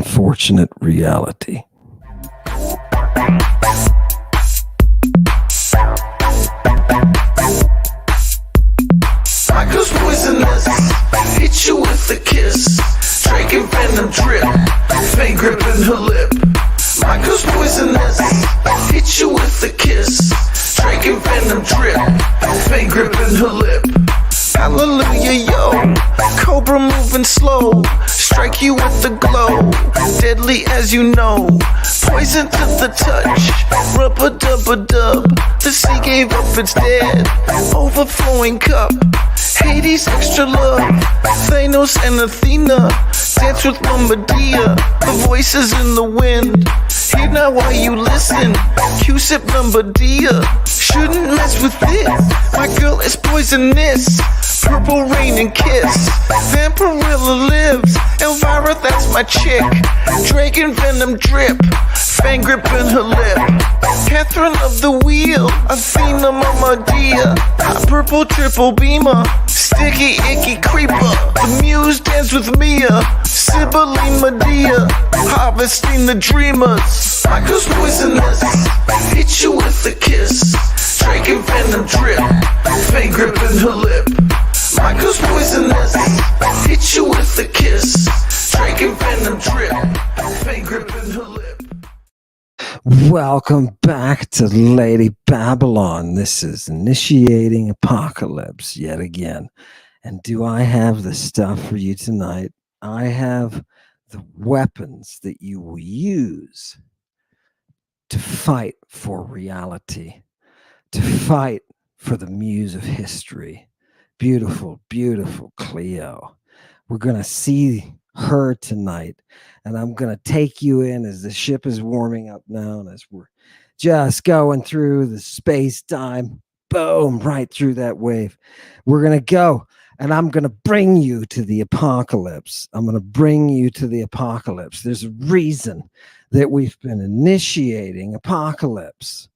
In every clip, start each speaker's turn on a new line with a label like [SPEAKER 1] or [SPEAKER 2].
[SPEAKER 1] unfortunate reality.
[SPEAKER 2] Michael's poisonous, hit you with a kiss. Drake and venom drip, fang gripping her lip. Michael's poisonous, hit you with a kiss. Drake and venom drip, fang gripping her lip. Hallelujah, yo, cobra moving slow. Strike you with the glow, deadly as you know. Poison to the touch, rub-a-dub-a-dub. The sea gave up its dead, overflowing cup. Hades extra love, Thanos and Athena dance with Medea. The voices in the wind, hear not while you listen. Q-sip Dia, shouldn't mess with this. My girl is poisonous, purple rain and kiss. Vampirilla lives, Elvira that's my chick. Dragon venom drip, fang grip in her lip. Catherine of the wheel, Athena Mama Dia. Hot purple triple beamer, sticky icky creeper. The muse dance with Mia, Sibylline Medea, harvesting the dreamers. Michael's poisonous, hit you with a kiss. Dragon venom drip, fang grip in her lip. Michael's poisonous, hit you with a kiss. Dragon venom drip, fang grip in her lip.
[SPEAKER 1] Welcome back to Lady Babylon. This is Initiating Apocalypse yet again. And do I have the stuff for you tonight? I have the weapons that you will use to fight for reality, to fight for the muse of history. Beautiful, beautiful Cleo. We're going to see her tonight, and I'm going to take you in as the ship is warming up now, and as we're just going through the space-time, boom, right through that wave. We're going to go, and I'm going to bring you to the apocalypse. I'm going to bring you to the apocalypse. There's a reason that we've been initiating apocalypse.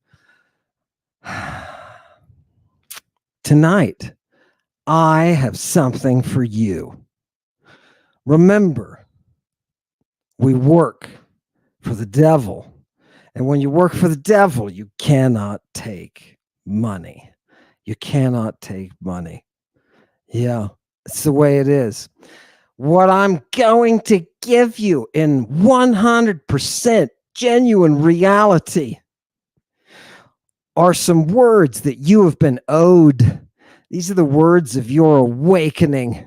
[SPEAKER 1] Tonight, I have something for you. Remember, we work for the devil. And when you work for the devil, you cannot take money. You cannot take money. Yeah, it's the way it is. What I'm going to give you in 100% genuine reality are some words that you have been owed. These are the words of your awakening,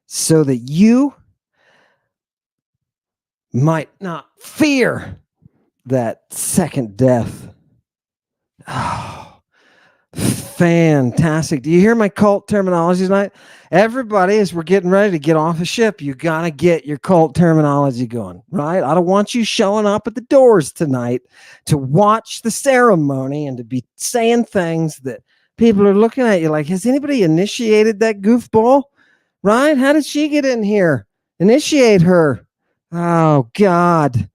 [SPEAKER 1] so that you might not fear that second death. Oh, fantastic. Do you hear my cult terminology tonight? Everybody, as we're getting ready to get off the ship, you got to get your cult terminology going, right? I don't want you showing up at the doors tonight to watch the ceremony and to be saying things that people are looking at you like, has anybody initiated that goofball? Right? How did she get in here? Initiate her. Oh, God.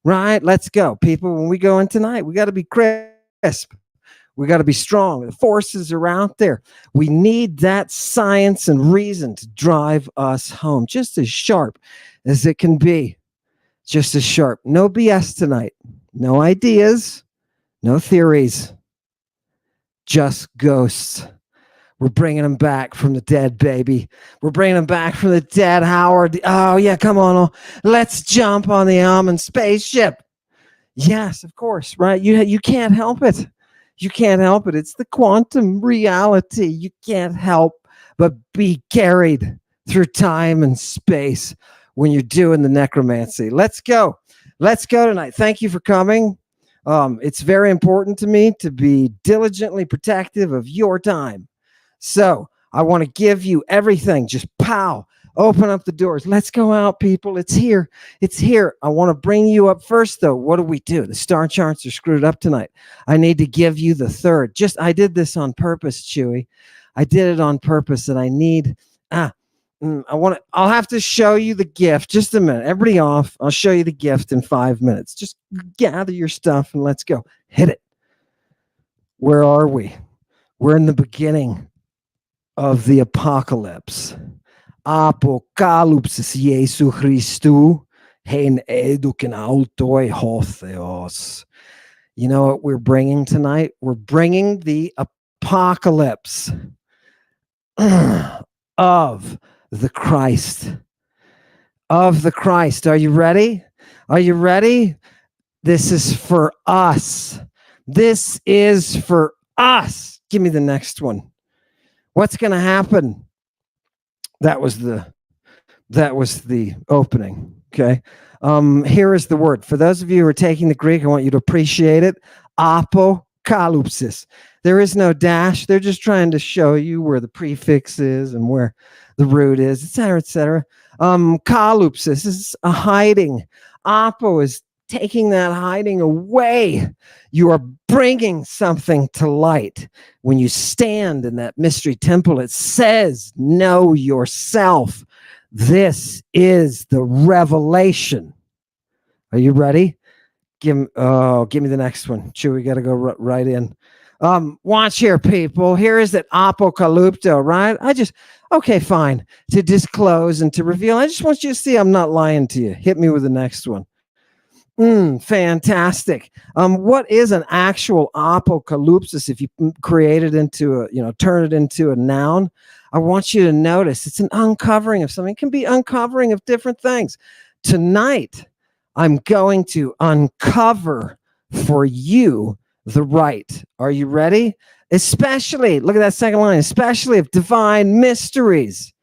[SPEAKER 1] Right? Let's go. People, when we go in tonight, we got to be crisp. We got to be strong. The forces are out there. We need that science and reason to drive us home. Just as sharp as it can be. Just as sharp. No BS tonight. No ideas. No theories. Just ghosts. We're bringing them back from the dead, baby. We're bringing them back from the dead, Howard. Oh, yeah, come on. Let's jump on the almond spaceship. Yes, of course, right? You can't help it. You can't help it. It's the quantum reality. You can't help but be carried through time and space when you're doing the necromancy. Let's go. Let's go tonight. Thank you for coming. It's very important to me to be diligently protective of your time. So I want to give you everything. Just pow, open up the doors. Let's go out, people. It's here. It's here. I want to bring you up first, though. What do? The star charts are screwed up tonight. I need to give you the third. I did this on purpose, Chewy. I did it on purpose, and I need, I'll have to show you the gift. Just a minute. Everybody off. I'll show you the gift in 5 minutes. Just gather your stuff and let's go. Hit it. Where are we? We're in the beginning of the apocalypse. Apocalypsis Jesu Christu. Hein eduken autoi hotheos. You know what we're bringing tonight? We're bringing the apocalypse of the Christ. Of the Christ. Are you ready? Are you ready? This is for us. This is for us. Give me the next one. What's going to happen? That was the opening. Okay. Here is the word. For those of you who are taking the Greek, I want you to appreciate it. Apocalypsis. There is no dash. They're just trying to show you where the prefix is and where the root is, etc., etc. Kalypsis is a hiding. Apo is taking that hiding away. You are bringing something to light. When you stand in that mystery temple, it says, know yourself. This is the revelation. Are you ready? Give me the next one. We got to go right in. Watch here, people. Here is that apocalypto, right? Okay, fine. To disclose and to reveal. I just want you to see I'm not lying to you. Hit me with the next one. Fantastic. What is an actual apocalypsis? If you create it into turn it into a noun, I want you to notice it's an uncovering of something. It can be uncovering of different things. Tonight, I'm going to uncover for you the right. Are you ready? Especially, look at that second line, especially of divine mysteries.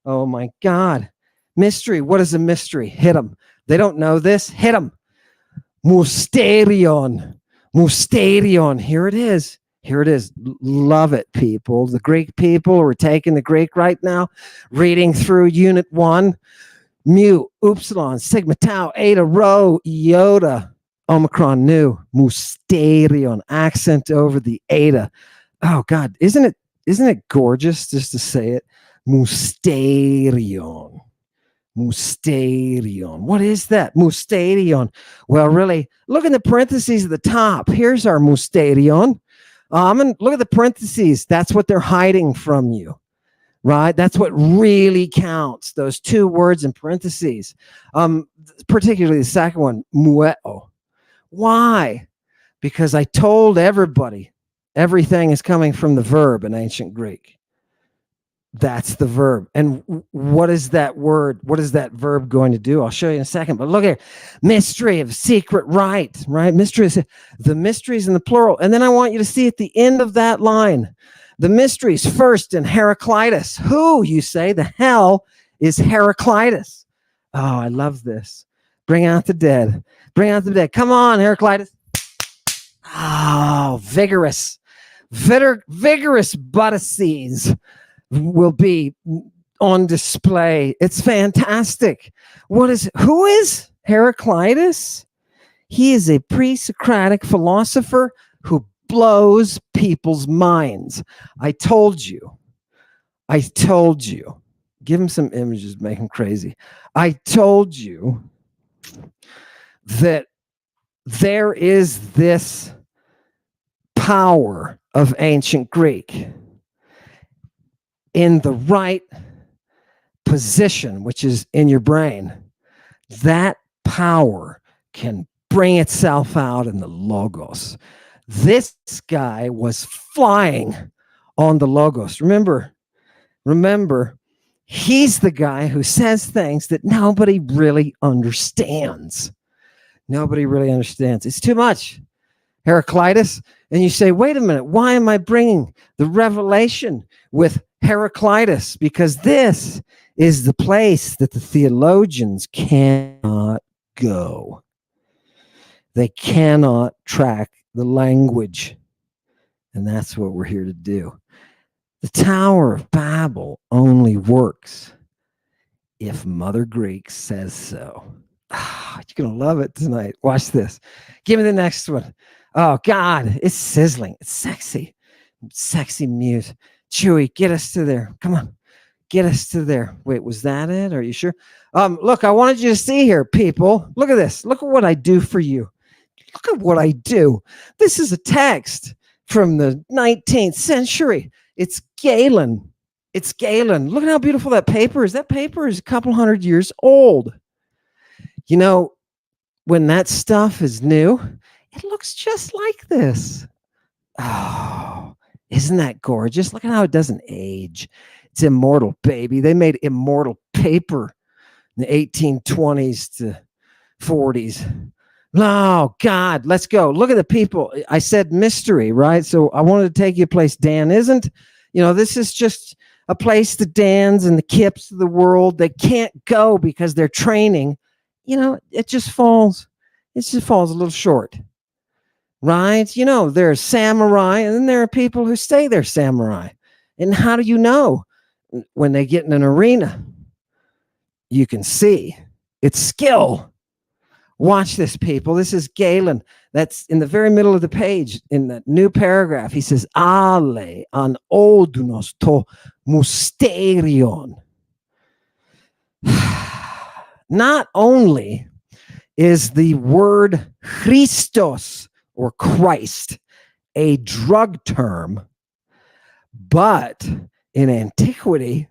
[SPEAKER 1] Oh my God. Mystery. What is a mystery? Hit them. They don't know this. Hit them. Mysterion. Mysterion. Here it is. Here it is. Love it, people. The Greek people, we're taking the Greek right now, reading through Unit 1. Mu, upsilon, sigma, tau, eta, rho, iota, omicron, nu, mysterion, accent over the eta. Oh God, isn't it gorgeous just to say it? Mysterion. Mysterion. What is that? Mysterion. Well, really, look in the parentheses at the top. Here's our mysterion. And look at the parentheses. That's what they're hiding from you, right? That's what really counts. Those two words in parentheses, particularly the second one, mueo. Why? Because I told everybody everything is coming from the verb in ancient Greek. That's the verb. And what is that word? What is that verb going to do? I'll show you in a second. But look here. Mystery of secret right? Mystery is the mysteries in the plural. And then I want you to see at the end of that line, the mysteries first in Heraclitus. Who, you say, the hell is Heraclitus? Oh, I love this. Bring out the dead. Bring out the dead. Come on, Heraclitus. Oh, vigorous buttices will be on display. It's fantastic. Who is Heraclitus? He is a pre-Socratic philosopher who blows people's minds. I told you. Give him some images, make him crazy. I told you that there is this power of ancient Greek in the right position, which is in your brain. That power can bring itself out in the logos. This guy was flying on the logos. Remember, he's the guy who says things that nobody really understands. Nobody really understands. It's too much. Heraclitus. And you say, wait a minute, why am I bringing the revelation with Heraclitus? Because this is the place that the theologians cannot go. They cannot track the language. And that's what we're here to do. The Tower of Babel only works if Mother Greek says so. You're going to love it tonight. Watch this. Give me the next one. Oh, God, it's sizzling. It's sexy. Sexy muse. Chewy, get us to there. Come on. Get us to there. Wait, was that it? Are you sure? Look, I wanted you to see here, people. Look at this. Look at what I do for you. Look at what I do. This is a text from the 19th century. It's Galen. It's Galen. Look at how beautiful that paper is. That paper is a couple hundred years old. You know, when that stuff is new, it looks just like this. Oh, isn't that gorgeous? Look at how it doesn't age. It's immortal, baby. They made immortal paper in the 1820s to 40s. Oh, God, let's go. Look at the people. I said mystery, right? So I wanted to take you a place Dan isn't. This is just a place the Dans and the Kips of the world, they can't go because they're training. It just falls a little short, right? There's samurai, and then there are people who say they're samurai. And how do you know? When they get in an arena, you can see it's skill. Watch this, people. This is Galen. That's in the very middle of the page in that new paragraph. He says, Ale an odunos to mysterion. Not only is the word Christos or Christ a drug term, but in antiquity,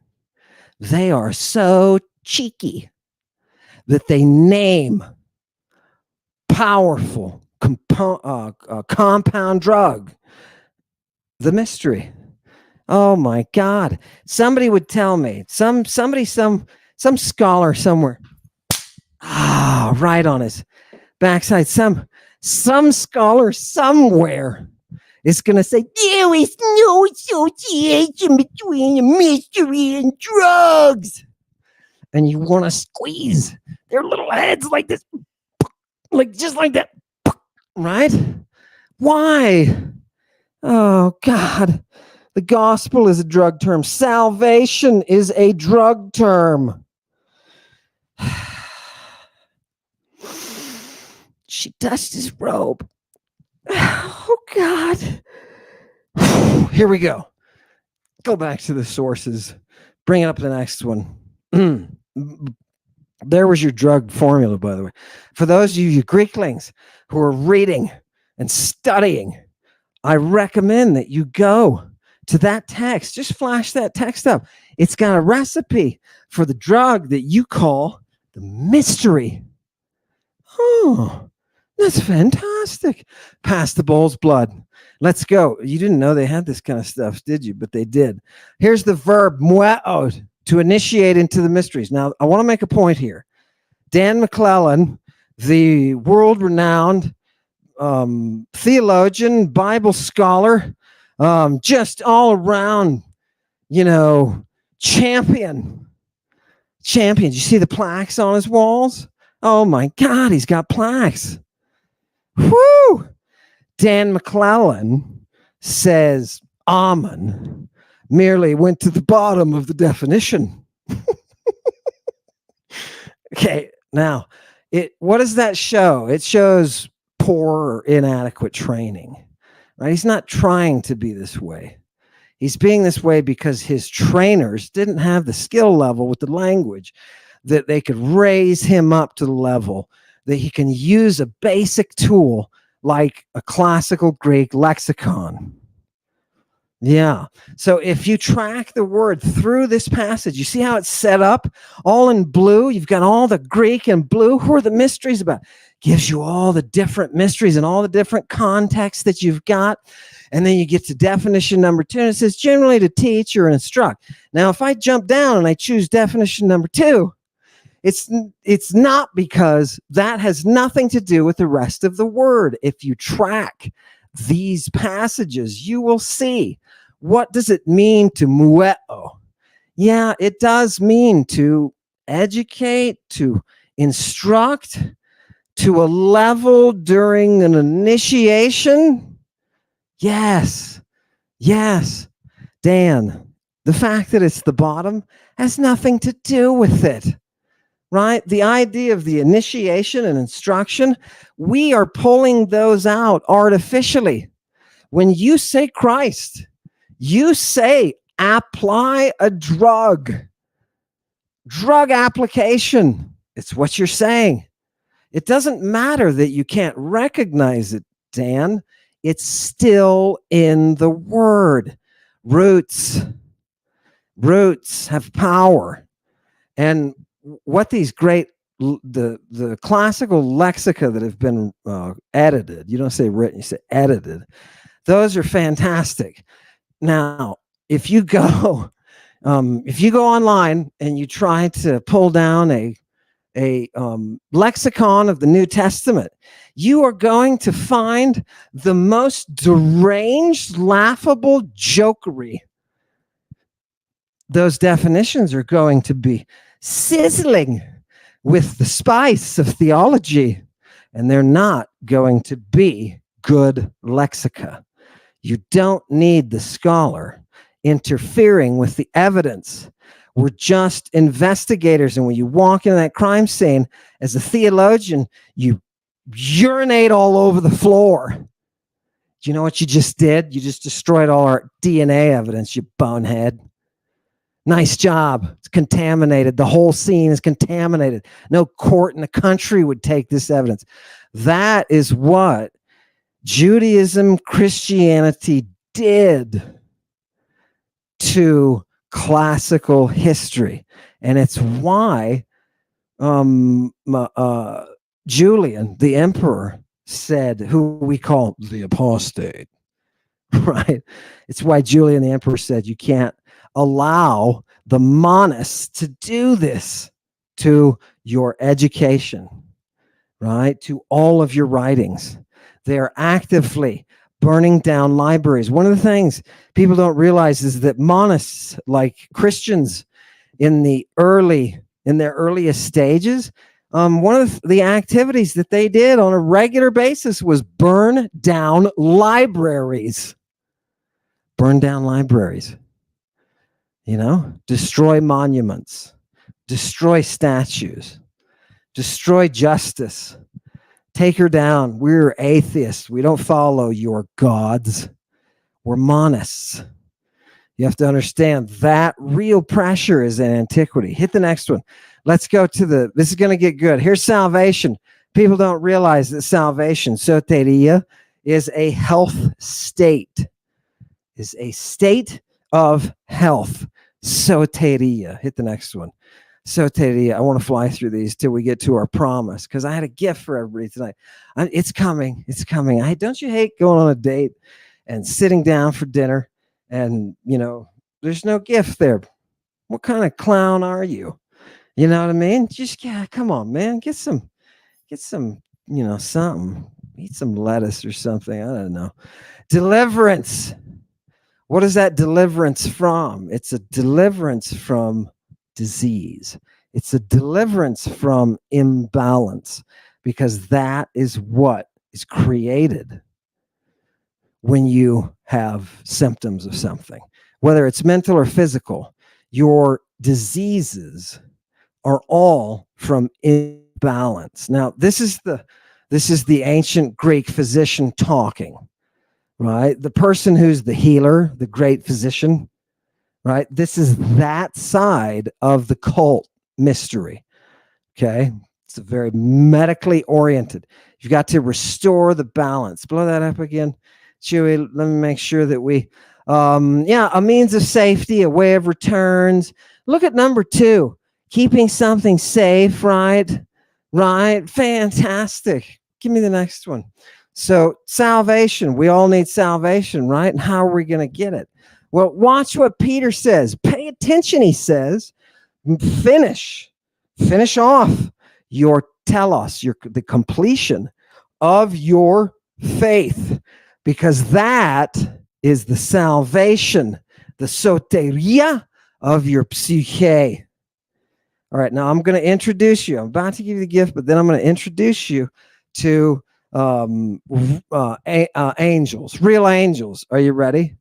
[SPEAKER 1] they are so cheeky that they name powerful compound drug the mystery. Oh my God. Somebody would tell me, some scholar somewhere, right on his backside, some scholar somewhere is going to say, there is no association between a mystery and drugs. And you want to squeeze their little heads like this, just like that, right? Why? Oh, God. The gospel is a drug term. Salvation is a drug term. She touched his robe. Oh, God. Here we go. Go back to the sources. Bring up the next one. There was your drug formula, by the way. For those of you Greeklings who are reading and studying, I recommend that you go to that text. Just flash that text up. It's got a recipe for the drug that you call the mystery. Oh, that's fantastic. Pass the bull's blood. Let's go. You didn't know they had this kind of stuff, did you? But they did. Here's the verb, mueod, to initiate into the mysteries. Now, I want to make a point here. Dan McClellan, the world-renowned theologian, Bible scholar, just all around, champion. You see the plaques on his walls? Oh my God, he's got plaques. Whoo! Dan McClellan says Amen merely went to the bottom of the definition. Okay, now, what does that show? It shows poor or inadequate training, right? He's not trying to be this way. He's being this way because his trainers didn't have the skill level with the language that they could raise him up to the level that he can use a basic tool like a classical Greek lexicon. Yeah. So if you track the word through this passage, you see how it's set up all in blue. You've got all the Greek in blue. Who are the mysteries about? Gives you all the different mysteries and all the different contexts that you've got. And then you get to definition number 2, and it says generally to teach or instruct. Now, if I jump down and I choose definition number 2, it's not because that has nothing to do with the rest of the word. If you track these passages, you will see, what does it mean to mueo? Yeah, it does mean to educate, to instruct, to a level during an initiation. Yes. Dan, the fact that it's the bottom has nothing to do with it. Right? The idea of the initiation and instruction, we are pulling those out artificially. When you say Christ, you say apply a drug application. It's what you're saying. It doesn't matter that you can't recognize it, Dan. It's still in the word. Roots have power. And what these great the classical lexica that have been edited. You don't say written, you say edited. Those are fantastic. Now, if you go online and you try to pull down a lexicon of the New Testament, you are going to find the most deranged, laughable jokery. Those definitions are going to be sizzling with the spice of theology, and they're not going to be good lexica. You don't need the scholar interfering with the evidence. We're just investigators, and when you walk into that crime scene as a theologian, you urinate all over the floor. Do you know what you just did? You just destroyed all our DNA evidence, you bonehead. Nice job. It's contaminated. The whole scene is contaminated. No court in the country would take this evidence. That is what Judaism, Christianity did to classical history. And it's why Julian, the emperor, said, who we call the apostate, right? It's why Julian, the emperor, said you can't allow the monists to do this to your education, right? To all of your writings. They are actively burning down libraries. One of the things people don't realize is that monists, like Christians in their earliest stages, one of the activities that they did on a regular basis was burn down libraries. Burn down libraries. Destroy monuments, destroy statues, destroy justice, take her down. We're atheists. We don't follow your gods. We're monists. You have to understand that real pressure is in antiquity. Hit the next one. Let's go to this is going to get good. Here's salvation. People don't realize that salvation, soteria, is a health state, is a state of health. Soteria. Hit the next one. Soteria. I want to fly through these till we get to our promise, because I had a gift for everybody tonight. It's coming. It's coming. Don't you hate going on a date and sitting down for dinner and, there's no gift there? What kind of clown are you? You know what I mean? Just, come on, man. Get some, something. Eat some lettuce or something. I don't know. Deliverance. What is that deliverance from? It's a deliverance from disease. It's a deliverance from imbalance, because that is what is created when you have symptoms of something, whether it's mental or physical. Your diseases are all from imbalance. Now, this is the ancient Greek physician talking. Right? The person who's the healer, the great physician, right? This is that side of the cult mystery. Okay. It's very medically oriented. You've got to restore the balance. Blow that up again, Chewy. Let me make sure that we, a means of safety, a way of returns. Look at number 2, keeping something safe, right? Right. Fantastic. Give me the next one. So salvation, we all need salvation, right? And how are we going to get it? Well, watch what Peter says. Pay attention, he says. Finish off your telos, the completion of your faith, because that is the salvation, the soteria of your psyche. All right, now I'm going to introduce you. I'm about to give you the gift, but then I'm going to introduce you to angels, real angels. Are you ready?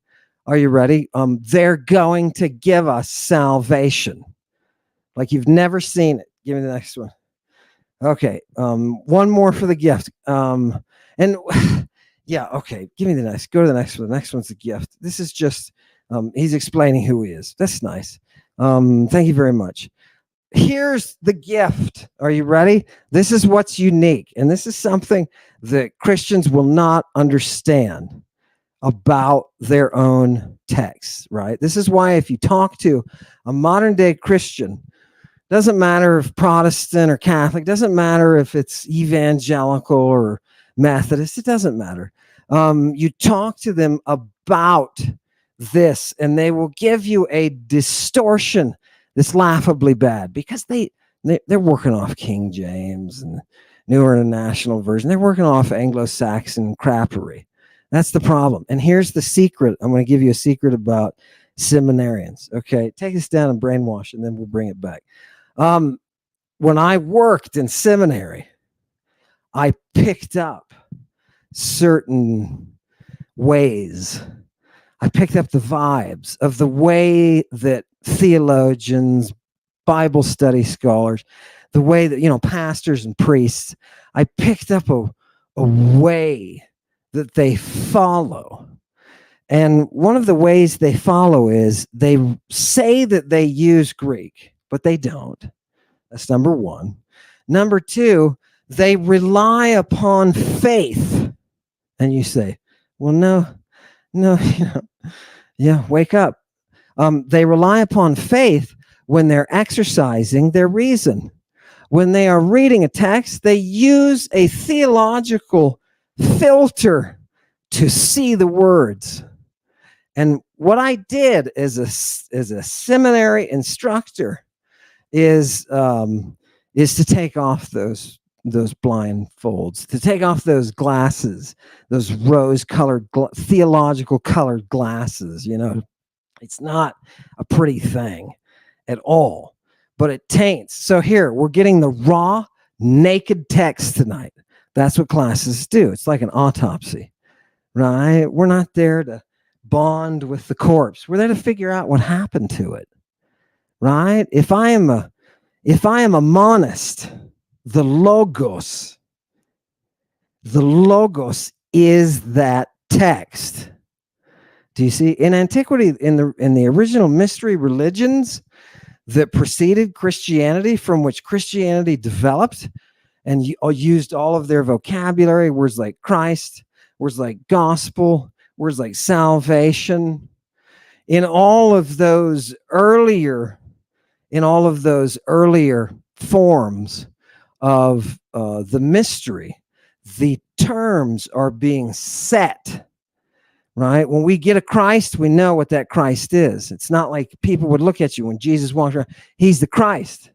[SPEAKER 1] They're going to give us salvation like you've never seen it. Give me the next one. Okay. One more for the gift. Okay. Give me the next. Go to the next one. The next one's the gift. This is just he's explaining who he is. That's nice. Thank you very much. Here's the gift. Are you ready? This is what's unique. And this is something that Christians will not understand about their own texts, right? This is why if you talk to a modern day Christian, Doesn't matter if Protestant or Catholic, doesn't matter if it's evangelical or Methodist, it doesn't matter. You talk to them about this and they will give you a distortion that's laughably bad because they're working off King James and Newer International Version. They're working off Anglo-Saxon crappery. That's the problem. And here's the secret. I'm going to give you a secret about seminarians. Okay, take us down and brainwash, and then we'll bring it back. When I worked in seminary, I picked up certain ways. I picked up the vibes of the way that theologians, Bible study scholars, the way that, pastors and priests, I picked up a way that they follow. And one of the ways they follow is they say that they use Greek, but they don't. That's number one. Number two, they rely upon faith. And you say, well, no, wake up. They rely upon faith when they're exercising their reason. When they are reading a text, they use a theological filter to see the words. And what I did as a seminary instructor is to take off those blindfolds, to take off those glasses, those rose-colored theological colored glasses. It's not a pretty thing at all, but it taints. So here we're getting the raw, naked text tonight. That's what classes do. It's like an autopsy, right? We're not there to bond with the corpse. We're there to figure out what happened to it, right? If I am a monist, the logos is that text. Do you see? In antiquity, in the original mystery religions that preceded Christianity, from which Christianity developed and used all of their vocabulary, words like Christ, words like gospel, words like salvation, in all of those earlier forms of the mystery, the terms are being set, right? When we get a Christ, we know what that Christ is. It's not like people would look at you when Jesus walked around. He's the Christ,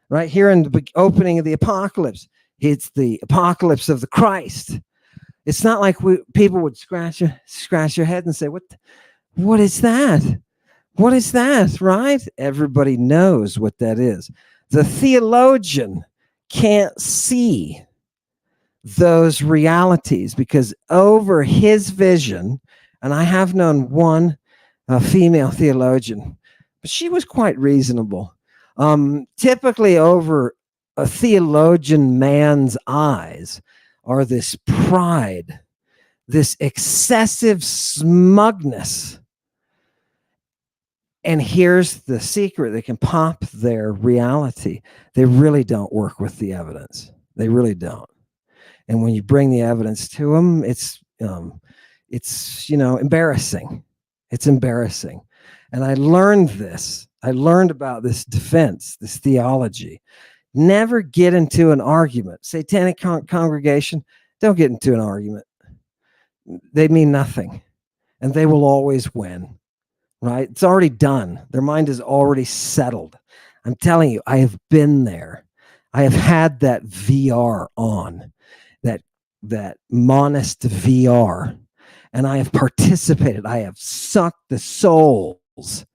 [SPEAKER 1] right? Here in the opening of the apocalypse, it's the apocalypse of the Christ. It's not like people would scratch your head and say, what is that? What is that, right? Everybody knows what that is. The theologian can't see those realities because over his vision, and I have known one female theologian, but she was quite reasonable. Typically over a theologian man's eyes are this pride, this excessive smugness. And here's the secret that can pop their reality. They really don't work with the evidence. They really don't. And when you bring the evidence to them, it's embarrassing. It's embarrassing. And I learned this. I learned about this defense, this theology. Never get into an argument. Satanic congregation, don't get into an argument. They mean nothing. And they will always win. Right? It's already done. Their mind is already settled. I'm telling you, I have been there. I have had that VR on, that monist VR, and I have participated. I have sucked the souls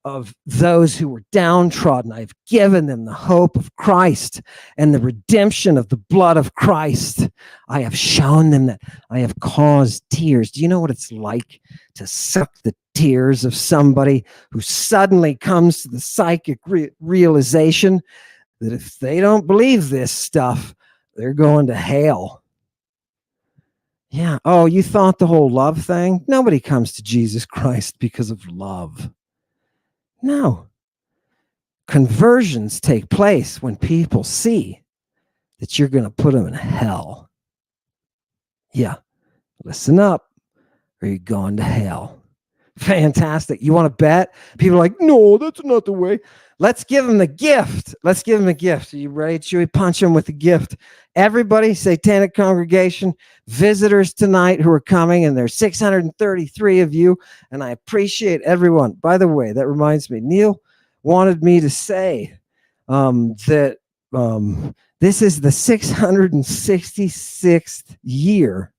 [SPEAKER 1] of those who were downtrodden. I've given them the hope of Christ and the redemption of the blood of Christ. I have shown them that. I have caused tears. Do you know what it's like to suck the tears of somebody who suddenly comes to the psychic realization that if they don't believe this stuff, they're going to hell? Yeah. Oh, you thought the whole love thing? Nobody comes to Jesus Christ because of love. No. Conversions take place when people see that you're going to put them in hell. Yeah. Listen up, or you're going to hell. Fantastic. You want to bet? People are like, no, that's not the way. Let's give him the gift. Let's give him a gift. Are you ready? Should we punch him with the gift? Everybody, satanic congregation, visitors tonight who are coming, and there's 633 of you, and I appreciate everyone. By the way, that reminds me, Neil wanted me to say that this is the 666th year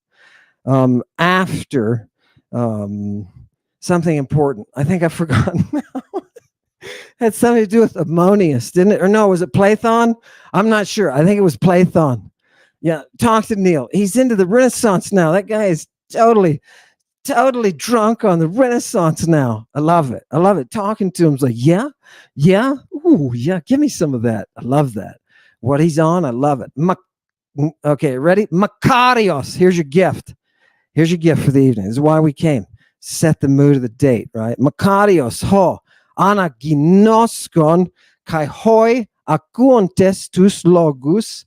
[SPEAKER 1] after something important. I think I've forgotten now. Had something to do with Ammonius, didn't it? Or no, was it Plathon? I'm not sure. I think it was Plathon. Yeah, talk to Neil. He's into the Renaissance now. That guy is totally drunk on the Renaissance now. I love it. I love it. Talking to him's like, yeah. Ooh, yeah. Give me some of that. I love that. What he's on, I love it. Okay, ready? Makarios. Here's your gift. Here's your gift for the evening. This is why we came. Set the mood of the date, right? Makarios, ho, anaginoskon, kai hoi akuontes tus logus,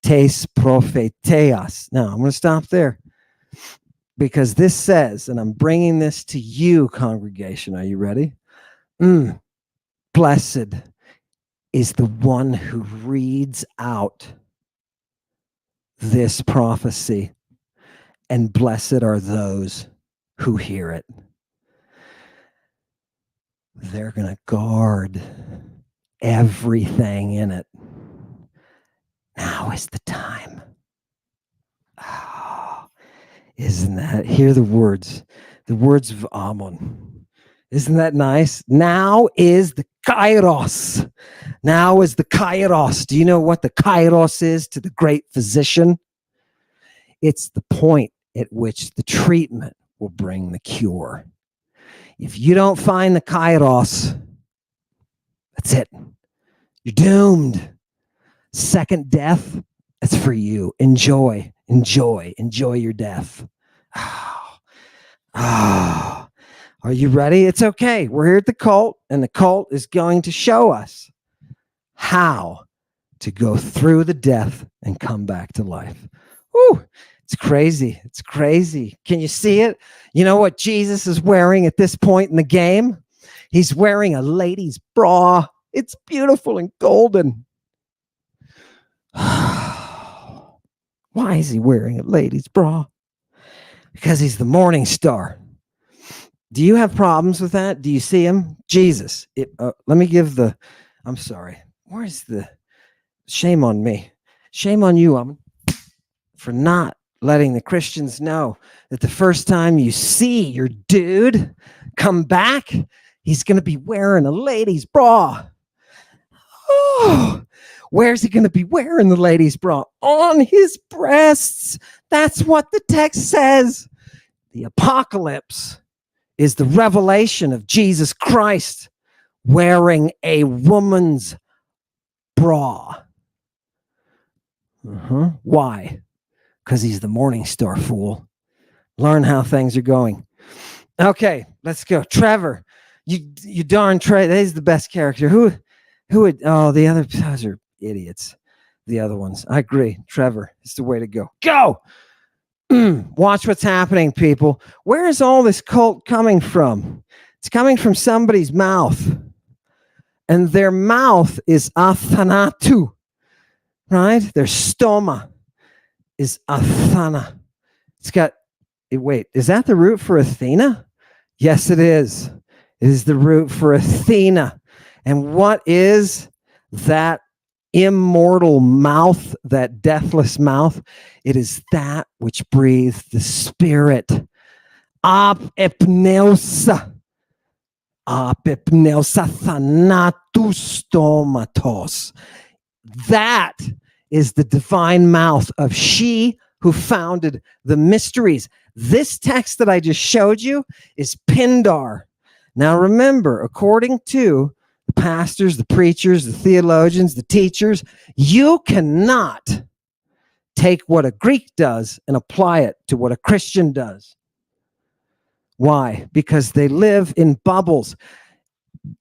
[SPEAKER 1] tes propheteas. Now, I'm going to stop there because this says, and I'm bringing this to you, congregation. Are you ready? Blessed is the one who reads out this prophecy, and blessed are those who hear it. They're going to guard everything in it. Now is the time. Oh, isn't that? Hear the words of Ammon. Isn't that nice? Now is the Kairos. Now is the Kairos. Do you know what the Kairos is to the great physician? It's the point at which the treatment will bring the cure. If you don't find the Kairos, that's it. You're doomed. Second death, that's for you. Enjoy your death. Are you ready? It's okay. We're here at the cult, and the cult is going to show us how to go through the death and come back to life. Woo! It's crazy. It's crazy. Can you see it? You know what Jesus is wearing at this point in the game? He's wearing a lady's bra. It's beautiful and golden. Why is he wearing a lady's bra? Because he's the morning star. Do you have problems with that? Do you see him? Jesus. Let me give the, I'm sorry. Where's the, shame on me. Shame on you, for not letting the Christians know that the first time you see your dude come back, he's going to be wearing a lady's bra. Oh, where's he going to be wearing the lady's bra? On his breasts. That's what the text says. The apocalypse is the revelation of Jesus Christ wearing a woman's bra. Why? Because he's the morning star, fool. Learn how things are going. Okay, let's go. Trevor, you darn Trey. He's the best character. Who would, the other, those are idiots. The other ones. I agree. Trevor is the way to go. Go! Watch what's happening, people. Where is all this cult coming from? It's coming from somebody's mouth. And their mouth is athanatu, right? Their stoma is Athana. It's got, wait, is that the root for Athena? Yes, it is. It is the root for Athena. And what is that immortal mouth, that deathless mouth? It is that which breathed the spirit. Apepneusa. Apepneusa thanatus stomatos. That is the divine mouth of she who founded the mysteries. This text that I just showed you is Pindar. Now remember, according to the pastors, the preachers, the theologians, the teachers, you cannot take what a Greek does and apply it to what a Christian does. Why? Because they live in bubbles.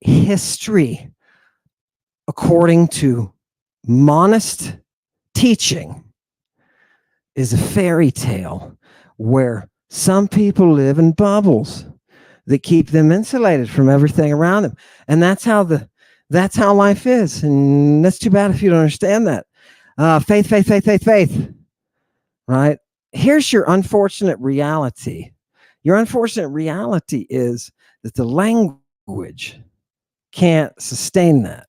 [SPEAKER 1] History, according to monist teaching, is a fairy tale where some people live in bubbles that keep them insulated from everything around them. And that's how the That's how life is. And that's too bad if you don't understand that. Faith, faith, faith, faith, faith. Right? Here's your unfortunate reality. Your unfortunate reality is that the language can't sustain that.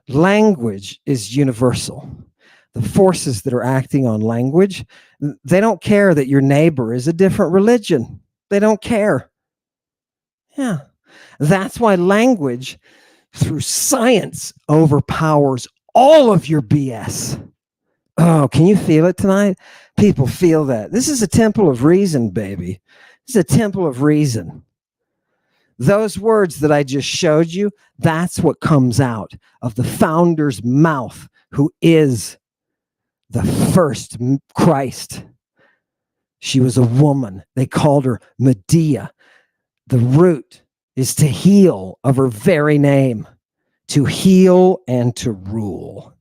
[SPEAKER 1] Language is universal. The forces that are acting on language, they don't care that your neighbor is a different religion. They don't care. Yeah. That's why language through science overpowers all of your BS. Oh, can you feel it tonight? People feel that. This is a temple of reason, baby. This is a temple of reason. Those words that I just showed you, that's what comes out of the founder's mouth, who is the first Christ. She was a woman. They called her Medea. The root is to heal of her very name, to heal and to rule.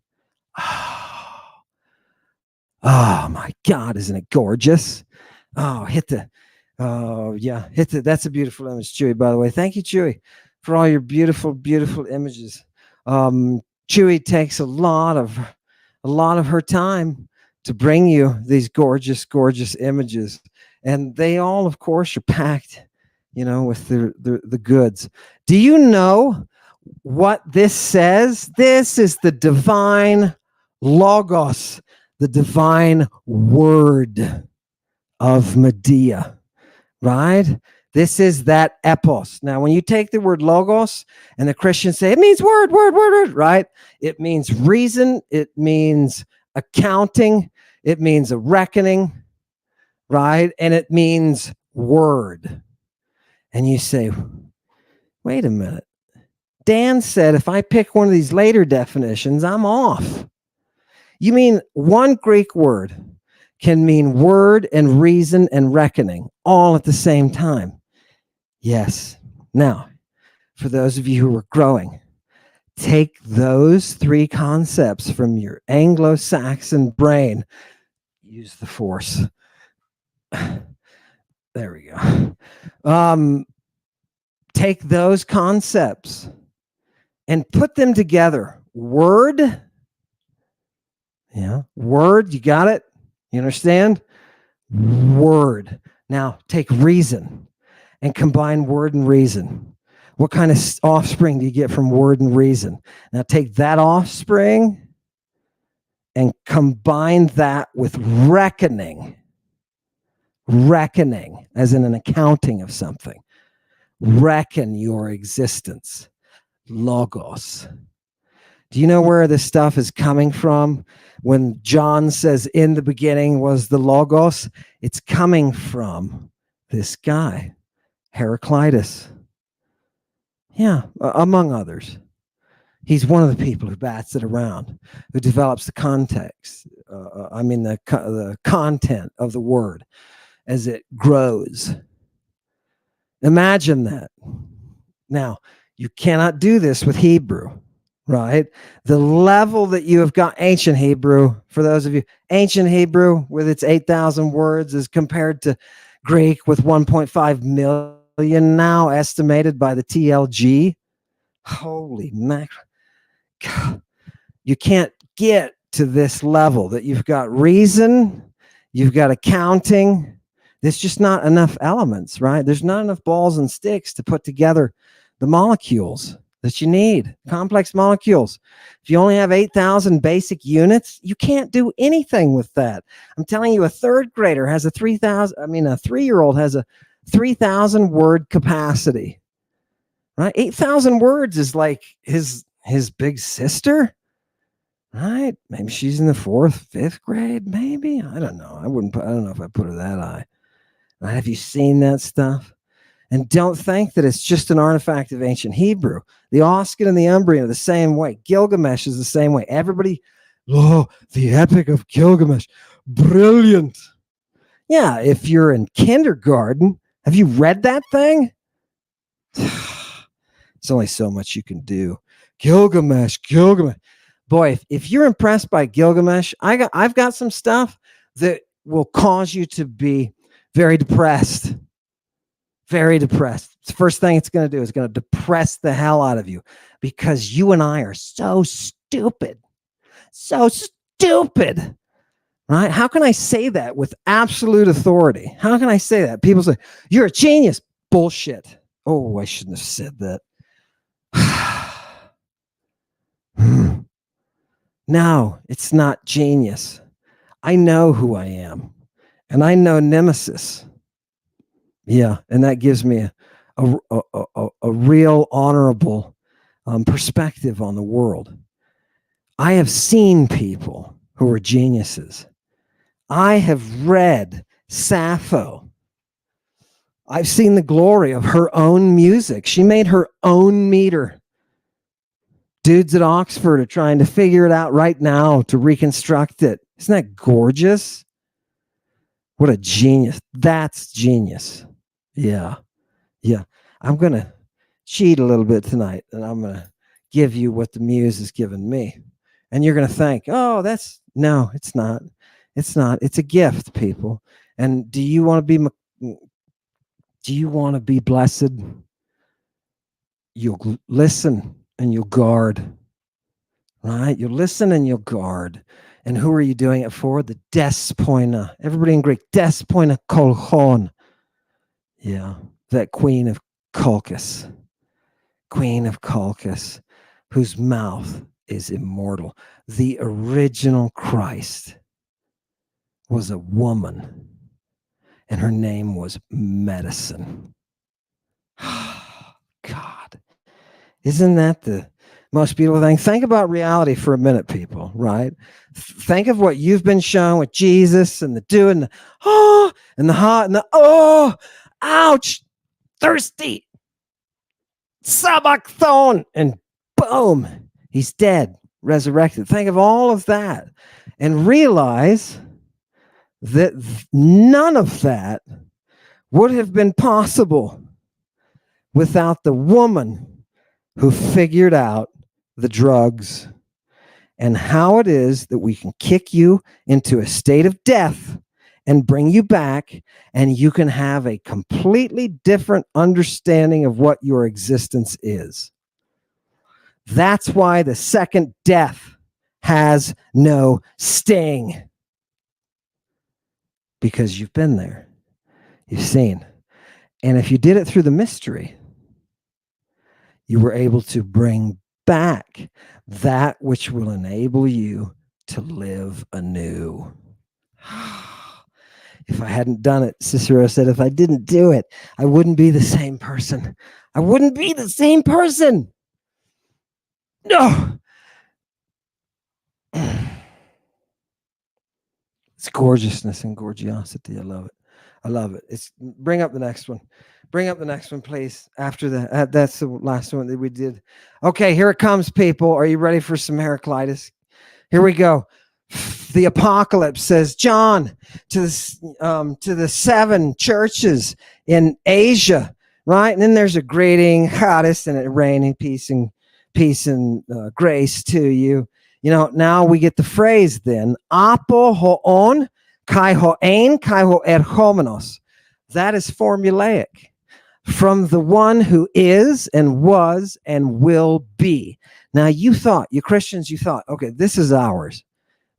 [SPEAKER 1] Oh my God, isn't it gorgeous? Oh, that's a beautiful image, Chewy, by the way. Thank you, Chewy, for all your beautiful, beautiful images. Chewy takes a lot of her time to bring you these gorgeous, gorgeous images. And they all, of course, are packed, with the goods. Do you know what this says? This is the divine logos, the divine word of Medea, right? This is that epos. Now, when you take the word logos and the Christians say it means word, right? It means reason. It means accounting. It means a reckoning, right? And it means word. And you say, wait a minute. Dan said if I pick one of these later definitions, I'm off. You mean one Greek word can mean word and reason and reckoning all at the same time? Yes. Now, for those of you who are growing, take those three concepts from your Anglo-Saxon brain. Use the force. There we go. Take those concepts and put them together. Word. Yeah. Word. You got it? You understand? Word. Now take reason and combine word and reason. What kind of offspring do you get from word and reason? Now take that offspring and combine that with reckoning. Reckoning, as in an accounting of something. Reckon your existence. Logos. Do you know where this stuff is coming from? When John says in the beginning was the Logos, it's coming from this guy, Heraclitus. Yeah, among others. He's one of the people who bats it around, who develops the context, the content of the word as it grows. Imagine that. Now, you cannot do this with Hebrew, right? The level that you have got, ancient Hebrew, for those of you, ancient Hebrew with its 8,000 words is compared to Greek with 1.5 million now estimated by the TLG. Holy mackerel. God. You can't get to this level that you've got reason, you've got accounting. There's just not enough elements, right? There's not enough balls and sticks to put together the molecules that you need, complex molecules. If you only have 8,000 basic units, you can't do anything with that. I'm telling you, a third grader has a 3-year-old has a 3,000 word capacity, right? 8,000 words is like his big sister, right? Maybe she's in the 4th, 5th grade, maybe. I don't know. I don't know if I put her that high. Right? Have you seen that stuff? And don't think that it's just an artifact of ancient Hebrew. The Oscan and the Umbrian are the same way. Gilgamesh is the same way. Everybody, the Epic of Gilgamesh, brilliant. Yeah, if you're in kindergarten, have you read that thing? It's only so much you can do. Gilgamesh. Boy, if you're impressed by Gilgamesh, I've got some stuff that will cause you to be very depressed. Very depressed. It's the first thing it's going to do is going to depress the hell out of you because you and I are so stupid. So stupid. Right? How can I say that with absolute authority? How can I say that? People say, you're a genius. Bullshit. Oh, I shouldn't have said that. No, it's not genius. I know who I am. And I know nemesis. Yeah, and that gives me a real honorable perspective on the world. I have seen people who are geniuses. I have read Sappho. I've seen the glory of her own music. She made her own meter. Dudes at Oxford are trying to figure it out right now to reconstruct it. Isn't that gorgeous? What a genius. That's genius. Yeah. Yeah. I'm going to cheat a little bit tonight, and I'm going to give you what the muse has given me. And you're going to think, oh, no, it's not. It's not. It's a gift, people. And do you want to be blessed? You'll listen and you'll guard. Right? You'll listen and you'll guard. And who are you doing it for? The despoina. Everybody in Greek, despoina kolchon. Yeah, that queen of Colchis. Queen of Colchis, whose mouth is immortal. The original Christ was a woman, and her name was Medicine. God, isn't that the most beautiful thing? Think about reality for a minute, people, right? Think of what you've been shown with Jesus and the do and the oh, and the hot and the oh, ouch, thirsty, sabachthon, and boom, he's dead, resurrected. Think of all of that and realize that none of that would have been possible without the woman who figured out the drugs and how it is that we can kick you into a state of death and bring you back, and you can have a completely different understanding of what your existence is. That's why the second death has no sting. Because you've been there. You've seen. And if you did it through the mystery, you were able to bring back that which will enable you to live anew. If I hadn't done it, Cicero said, if I didn't do it, I wouldn't be the same person. I wouldn't be the same person. No. It's gorgeousness and gorgiosity. I love it. I love it. Bring up the next one. Bring up the next one, please. After that, that's the last one that we did. Okay, here it comes, people. Are you ready for some Heraclitus? Here we go. The apocalypse says, John, to the 7 churches in Asia, right? And then there's a greeting, Charis, and it raining peace and grace to you. You know, now we get the phrase then, apo hoon, kai hoen, kai ho erhomenos. That is formulaic. From the one who is and was and will be. Now you Christians, you thought, okay, this is ours,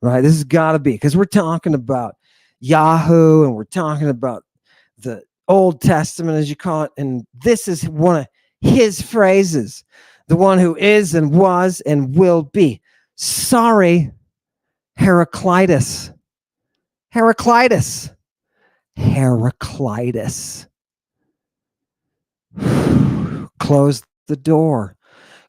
[SPEAKER 1] right? This has got to be, because we're talking about Yahoo and we're talking about the Old Testament, as you call it, and this is one of his phrases, the one who is and was and will be. Sorry, Heraclitus. Heraclitus. Heraclitus. Close the door.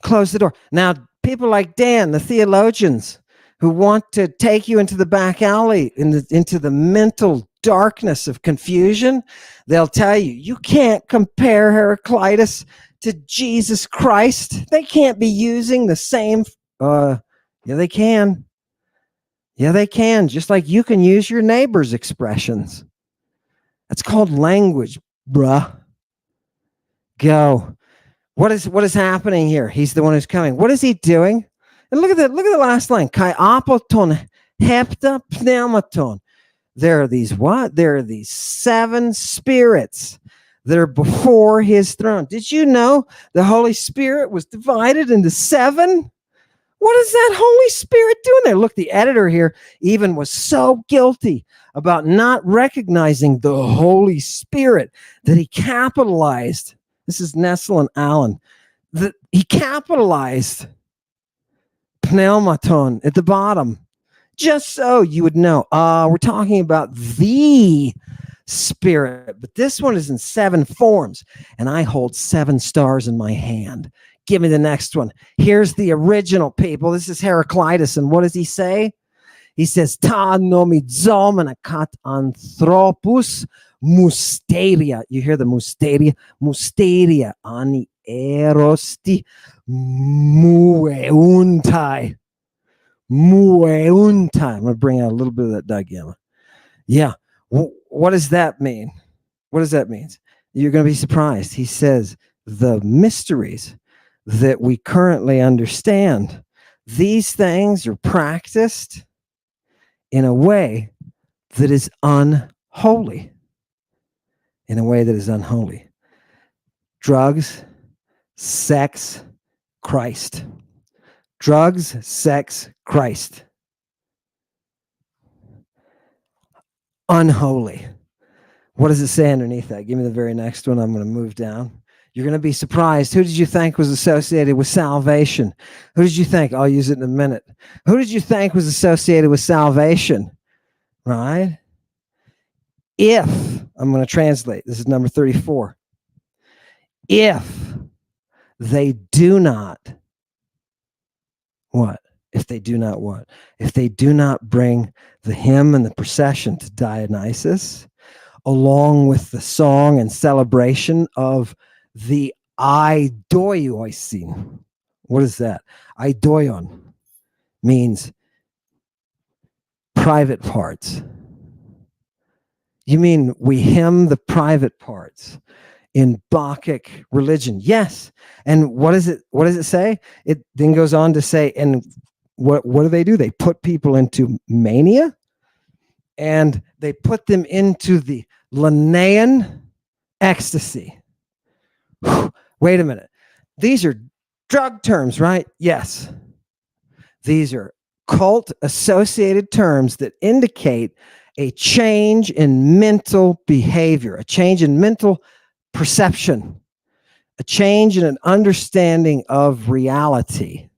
[SPEAKER 1] Close the door. Now, people like Dan, the theologians, who want to take you into the back alley, into the mental darkness of confusion, they'll tell you, you can't compare Heraclitus to Jesus Christ. They can't be using the same... Yeah, they can. Yeah, they can. Just like you can use your neighbor's expressions. That's called language, bruh. Go. What is happening here? He's the one who's coming. What is he doing? And look at the last line. Kai apoton hepta pneumaton. There are these what? There are these 7 spirits that are before his throne. Did you know the Holy Spirit was divided into 7? What is that Holy Spirit doing there? Look, the editor here even was so guilty about not recognizing the Holy Spirit that he capitalized. This is Nestle and Allen. That he capitalized pneumaton at the bottom, just so you would know. We're talking about the Spirit, but this one is in 7 forms, and I hold 7 stars in my hand. Give me the next one. Here's the original, people. This is Heraclitus, and what does he say? He says, "Ta nomizomena kat anthropus musteria." You hear the musteria? Musteria ani erosti mueuntai. Mueuntai. I'm going to bring out a little bit of that digamma. Yeah. What does that mean? What does that mean? You're going to be surprised. He says the mysteries that we currently understand, these things are practiced in a way that is unholy. In a way that is unholy. Drugs, sex, Christ. Drugs, sex, Christ. Unholy. What does it say underneath that? Give me the very next one. I'm going to move down. You're going to be surprised. Who did you think was associated with salvation? Who did you think? I'll use it in a minute. Who did you think was associated with salvation? Right? If, I'm going to translate. This is number 34. If they do not, what? If they do not what? If they do not bring the hymn and the procession to Dionysus, along with the song and celebration of the idoioisin. What is that? Idoion means private parts. You mean we hymn the private parts in Bacchic religion? Yes. And what does it say? It then goes on to say, and what do? They put people into mania, and they put them into the Linnaean ecstasy. Wait a minute. These are drug terms, right? Yes. These are cult associated terms that indicate a change in mental behavior, a change in mental perception, a change in an understanding of reality.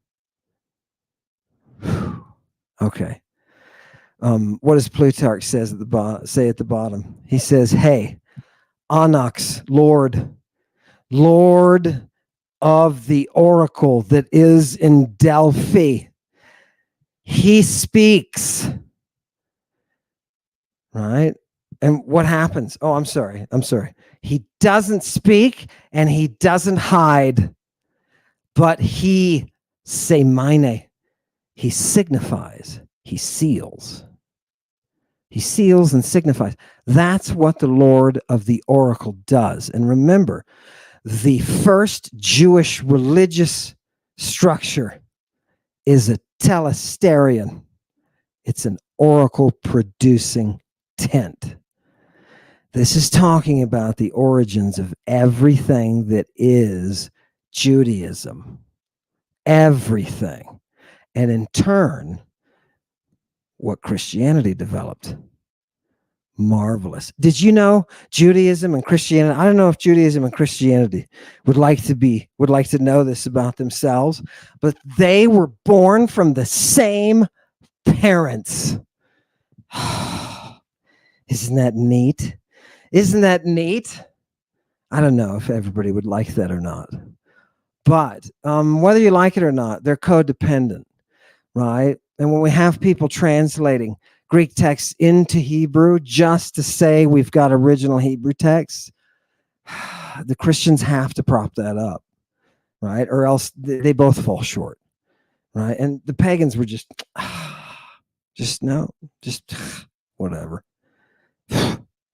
[SPEAKER 1] Okay. What does Plutarch say at the bottom? He says, "Hey, Anax, Lord of the oracle that is in Delphi, he speaks." Right? And what happens? Oh, I'm sorry. He doesn't speak and he doesn't hide, but he semine. He signifies, he seals. He seals and signifies. That's what the Lord of the oracle does. And remember, the first Jewish religious structure is a telesterion. It's an oracle producing tent. This is talking about the origins of everything that is Judaism. Everything. And in turn, what Christianity developed. Marvelous. Did you know Judaism and Christianity? I don't know if Judaism and Christianity would like to know this about themselves, but they were born from the same parents. Isn't that neat? Isn't that neat? I don't know if everybody would like that or not, but whether you like it or not, they're codependent, right? And when we have people translating Greek texts into Hebrew just to say we've got original Hebrew texts, the Christians have to prop that up, right? Or else they both fall short, right? And the pagans were just whatever.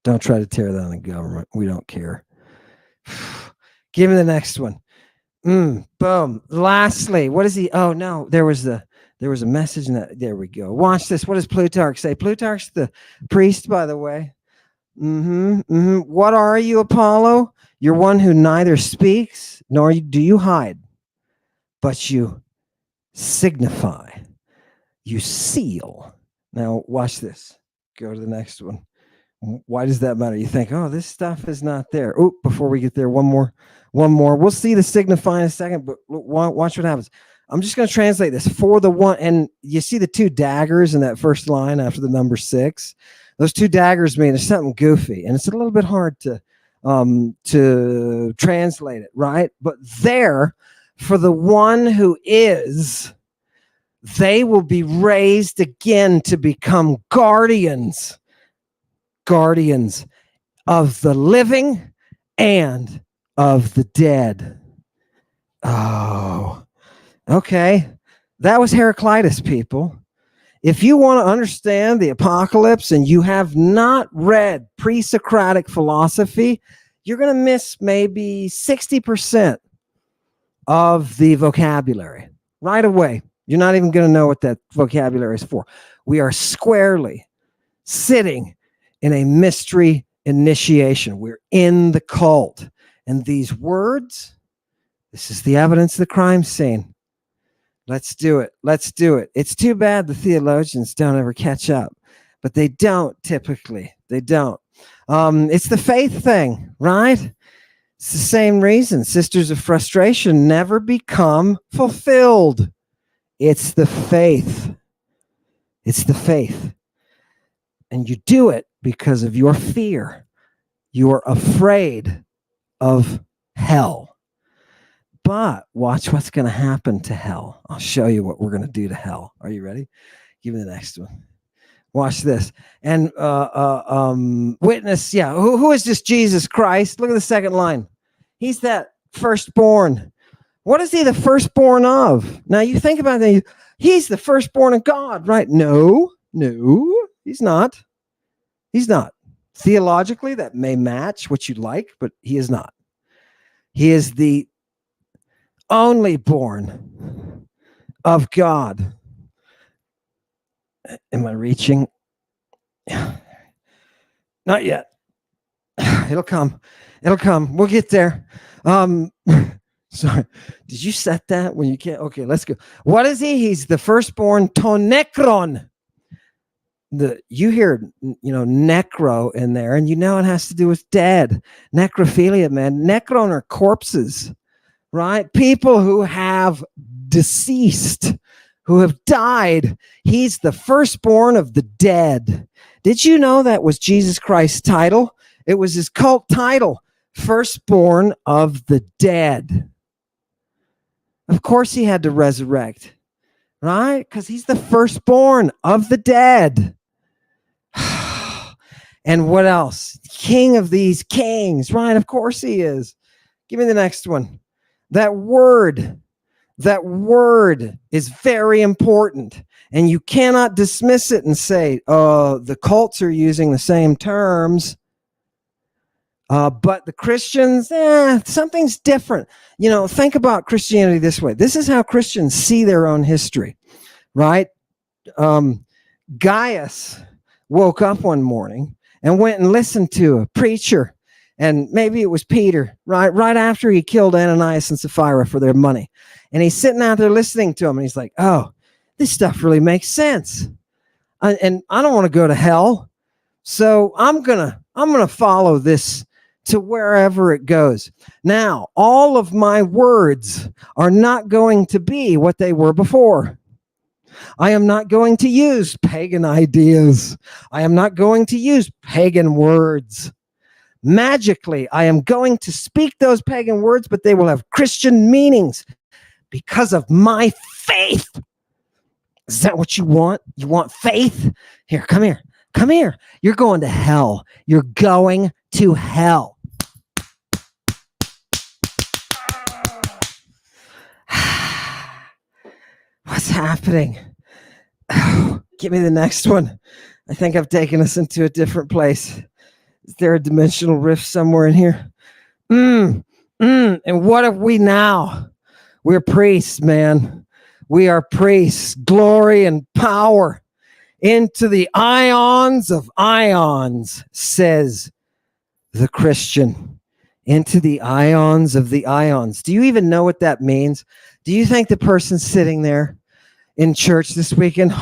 [SPEAKER 1] Don't try to tear down the government. We don't care. Give me the next one. Boom. Lastly, what is he? Oh no, there was a message in that. There we go. Watch this. What does Plutarch say? Plutarch's the priest, by the way. What are you, Apollo? You're one who neither speaks nor do you hide, but you signify, you seal. Now, watch this. Go to the next one. Why does that matter? You think, oh, this stuff is not there. Oh, before we get there, one more. We'll see the signify in a second, but watch what happens. I'm just going to translate this. For the one, and you see the two daggers in that first line after the number 6. Those two daggers mean there's something goofy, and it's a little bit hard to translate it, right? But there, for the one who is, they will be raised again to become guardians of the living and of the dead. Oh, okay. That was Heraclitus, people. If you want to understand the apocalypse and you have not read pre-Socratic philosophy, you're going to miss maybe 60% of the vocabulary right away. You're not even going to know what that vocabulary is for. We are squarely sitting in a mystery initiation. We're in the cult. And these words, this is the evidence of the crime scene. Let's do it. Let's do it. It's too bad the theologians don't ever catch up, but they don't typically. They don't. It's the faith thing, right? It's the same reason. Sisters of frustration never become fulfilled. It's the faith. It's the faith. And you do it because of your fear. You're afraid of hell. But watch what's going to happen to hell. I'll show you what we're going to do to hell. Are you ready? Give me the next one. Watch this. And witness, yeah. Who is this Jesus Christ? Look at the second line. He's that firstborn. What is he the firstborn of? Now you think about that. He's the firstborn of God, right? No, he's not. He's not. Theologically, that may match what you like, but he is not. He is the only born of God. Am I reaching? Not yet. It'll come. We'll get there. Sorry. Did you set that when you can't? Okay, let's go. What is he? He's the firstborn tonekron. You hear, necro in there, and it has to do with dead. Necrophilia, man. Necron are corpses, right? People who have deceased, who have died. He's the firstborn of the dead. Did you know that was Jesus Christ's title? It was his cult title, firstborn of the dead. Of course he had to resurrect, right? Because he's the firstborn of the dead. And what else? King of these kings, right? Of course he is. Give me the next one. That word is very important. And you cannot dismiss it and say, the cults are using the same terms. But the Christians, something's different. Think about Christianity this way. This is how Christians see their own history, right? Gaius woke up one morning and went and listened to a preacher, and maybe it was Peter, right after he killed Ananias and Sapphira for their money. And he's sitting out there listening to him, and he's like, oh, this stuff really makes sense. And I don't want to go to hell. So I'm gonna follow this to wherever it goes. Now, all of my words are not going to be what they were before. I am not going to use pagan ideas. I am not going to use pagan words. Magically, I am going to speak those pagan words, but they will have Christian meanings because of my faith. Is that what you want? You want faith? Here, come here. Come here. You're going to hell. You're going to hell. What's happening? Oh, give me the next one. I think I've taken us into a different place. Is there a dimensional rift somewhere in here? And what are we now? We're priests, man. We are priests. Glory and power into the ions of ions, says the Christian. into the ions of the ions. Do you even know what that means? Do you think the person sitting there in church this weekend,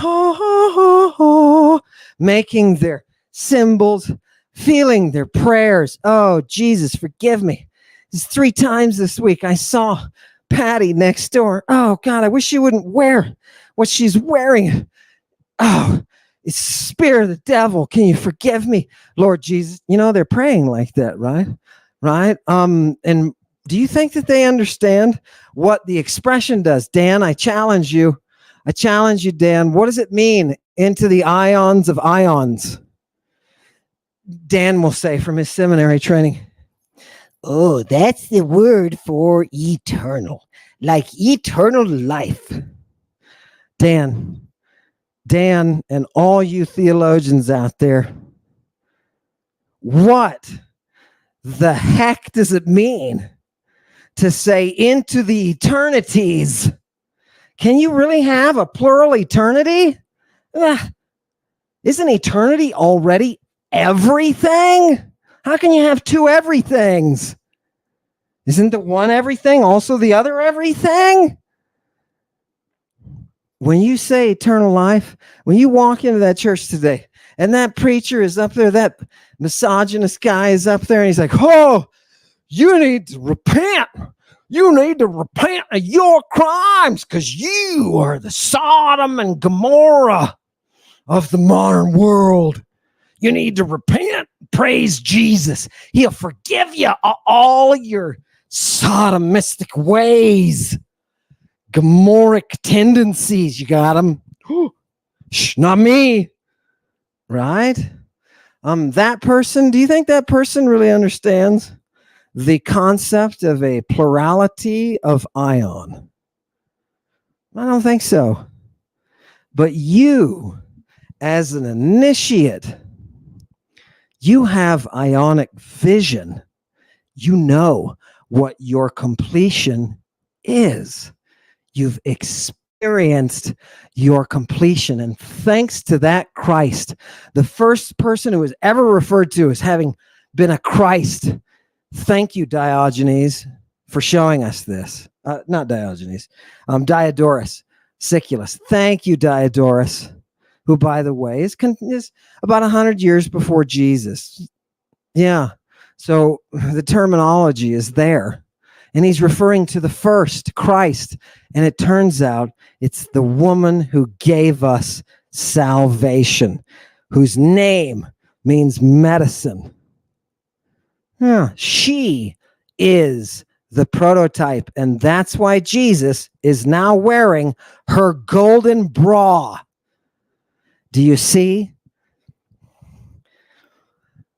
[SPEAKER 1] making their symbols, feeling their prayers? Oh, Jesus, forgive me. It's 3 times this week I saw Patty next door. Oh, God, I wish she wouldn't wear what she's wearing. Oh, it's spirit of the devil. Can you forgive me, Lord Jesus? You know, they're praying like that, right? Right? And do you think that they understand what the expression does? Dan, I challenge you. Dan. What does it mean, into the ions of ions? Dan will say from his seminary training.
[SPEAKER 3] Oh, that's the word for eternal, like eternal life.
[SPEAKER 1] Dan, and all you theologians out there, what the heck does it mean to say into the eternities? Can you really have a plural eternity? Isn't eternity already everything? How can you have 2 everythings? Isn't the one everything also the other everything? When you say eternal life, when you walk into that church today and that preacher is up there, that misogynist guy is up there and he's like, oh, you need to repent. You need to repent of your crimes because you are the Sodom and Gomorrah of the modern world. You need to repent. Praise Jesus. He'll forgive you all your sodomistic ways, Gomorric tendencies. You got them. Shh, not me. Right? That person, do you think that person really understands the concept of a plurality of ion? I don't think so. But you, as an initiate, you have ionic vision. You know what your completion is. You've experienced your completion. And thanks to that Christ, the first person who was ever referred to as having been a Christ. Thank you, Diogenes, for showing us this. Not Diogenes, Diodorus Siculus. Thank you, Diodorus, who, by the way, is about 100 years before Jesus. Yeah. So the terminology is there. And he's referring to the first, Christ. And it turns out it's the woman who gave us salvation, whose name means medicine. Yeah, she is the prototype. And that's why Jesus is now wearing her golden bra. Do you see?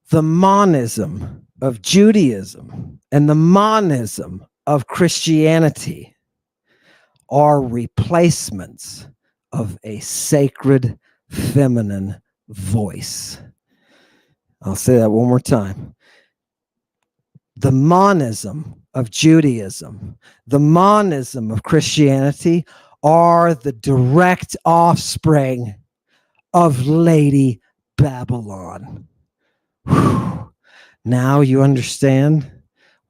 [SPEAKER 1] The monism of Judaism and the monism of Christianity are replacements of a sacred feminine voice. I'll say that one more time. The monism of Judaism, the monism of Christianity are the direct offspring of Lady Babylon. Whew. Now you understand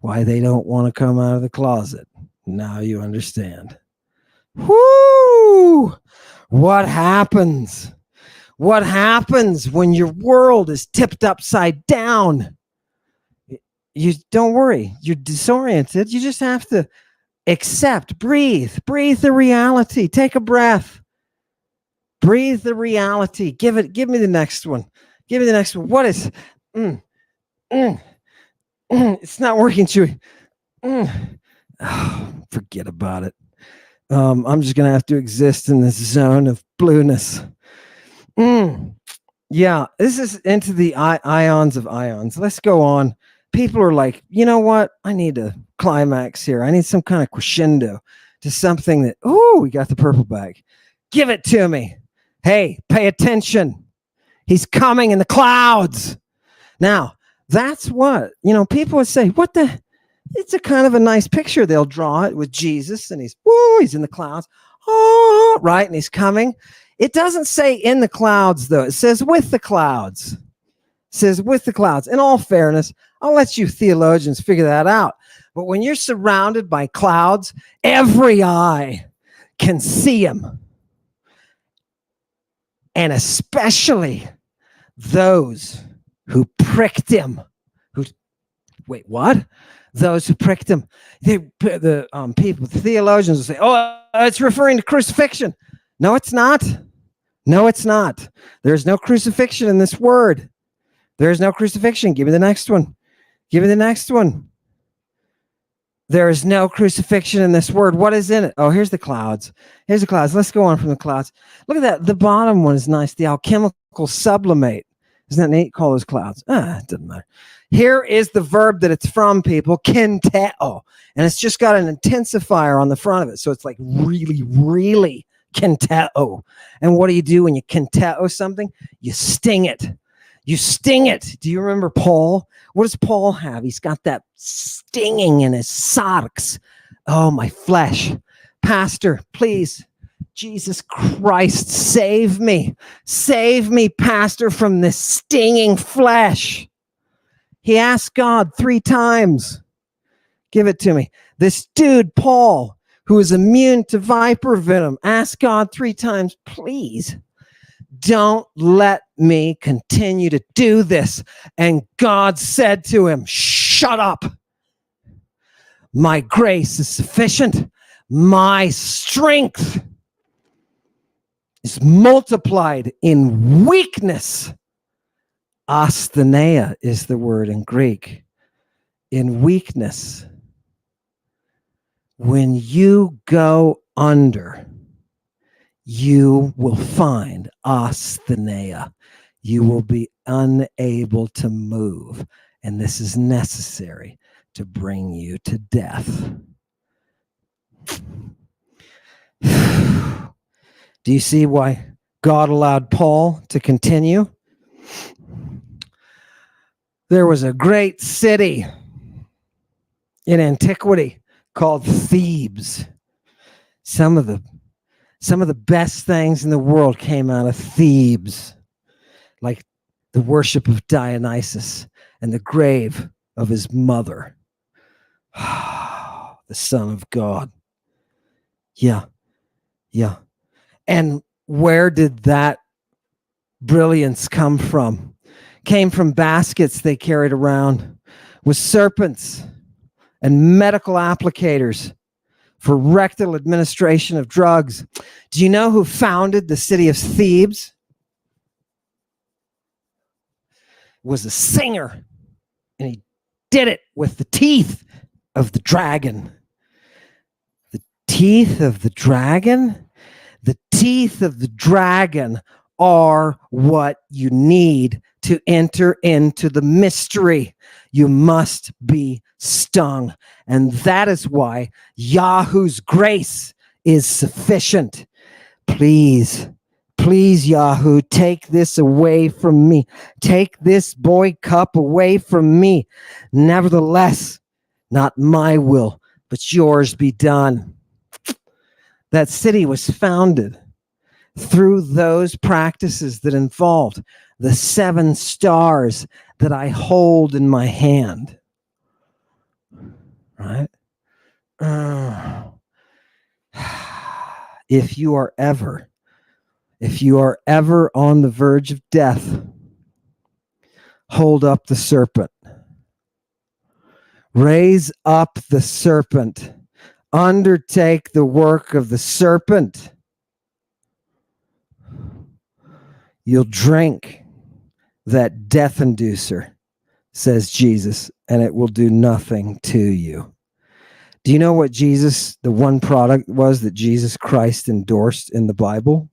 [SPEAKER 1] why they don't want to come out of the closet. Now you understand. Whoo! What happens? What happens when your world is tipped upside down? You don't worry. You're disoriented. You just have to accept, breathe the reality. Take a breath. Breathe the reality. Give me the next one. Give me the next one. What is? It's not working, Chewy. Oh, forget about it. I'm just gonna have to exist in this zone of blueness. Yeah, this is into the ions of ions. Let's go on. People are like, you know what? I need a climax here. I need some kind of crescendo to something that, we got the purple bag. Give it to me. Hey, pay attention. He's coming in the clouds. Now, that's what, people would say, it's a kind of a nice picture. They'll draw it with Jesus and he's in the clouds. Oh, right. And he's coming. It doesn't say in the clouds though. It says with the clouds. It says with the clouds. In all fairness, I'll let you theologians figure that out. But when you're surrounded by clouds, every eye can see him. And especially those who pricked him. Wait, what? Those who pricked him. The theologians will say, oh, it's referring to crucifixion. No, it's not. No, it's not. There's no crucifixion in this word. There's no crucifixion. Give me the next one. Give me the next one. There is no crucifixion in this word. What is in it? Oh, here's the clouds. Here's the clouds. Let's go on from the clouds. Look at that. The bottom one is nice. The alchemical sublimate. Isn't that neat? Call those clouds. It doesn't matter. Here is the verb that it's from, people. Kenteo. And it's just got an intensifier on the front of it. So it's like really, really kenteo. And what do you do when you kenteo something? You sting it. You sting it. Do you remember Paul? What does Paul have? He's got that stinging in his sarx. Oh, my flesh. Pastor, please. Jesus Christ, save me. Save me, Pastor, from this stinging flesh. He asked God 3 times. Give it to me. This dude, Paul, who is immune to viper venom, asked God 3 times, please, don't let me continue to do this. And God said to him, shut up. My grace is sufficient. My strength is multiplied in weakness. Astheneia is the word in Greek. In weakness. When you go under, you will find astheneia. You will be unable to move. And this is necessary to bring you to death. Do you see why God allowed Paul to continue? There was a great city in antiquity called Thebes. Some of the best things in the world came out of Thebes, like the worship of Dionysus and the grave of his mother, the Son of God. Yeah. And where did that brilliance come from? Came from baskets they carried around with serpents and medical applicators for rectal administration of drugs. Do you know who founded the city of Thebes? It was a singer, and he did it with the teeth of the dragon. The teeth of the dragon? The teeth of the dragon are what you need to enter into the mystery. You must be stung. And that is why Yahuwah's grace is sufficient. Please, Yahuwah, take this away from me. Take this boy cup away from me. Nevertheless, not my will, but yours be done. That city was founded through those practices that involved the 7 stars that I hold in my hand. Right? If you are ever on the verge of death, hold up the serpent. Raise up the serpent. Undertake the work of the serpent. You'll drink that death inducer, says Jesus, and it will do nothing to you. Do you know what Jesus, the one product was that Jesus Christ endorsed in the Bible?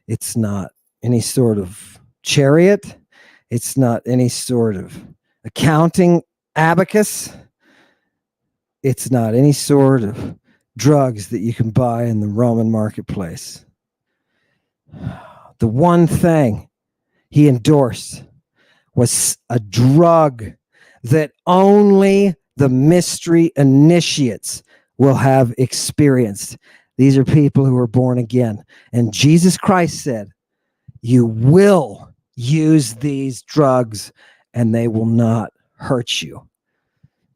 [SPEAKER 1] It's not any sort of chariot. It's not any sort of accounting abacus. It's not any sort of drugs that you can buy in the Roman marketplace. The one thing he endorsed was a drug that only the mystery initiates will have experienced. These are people who are born again. And Jesus Christ said, you will use these drugs and they will not hurt you.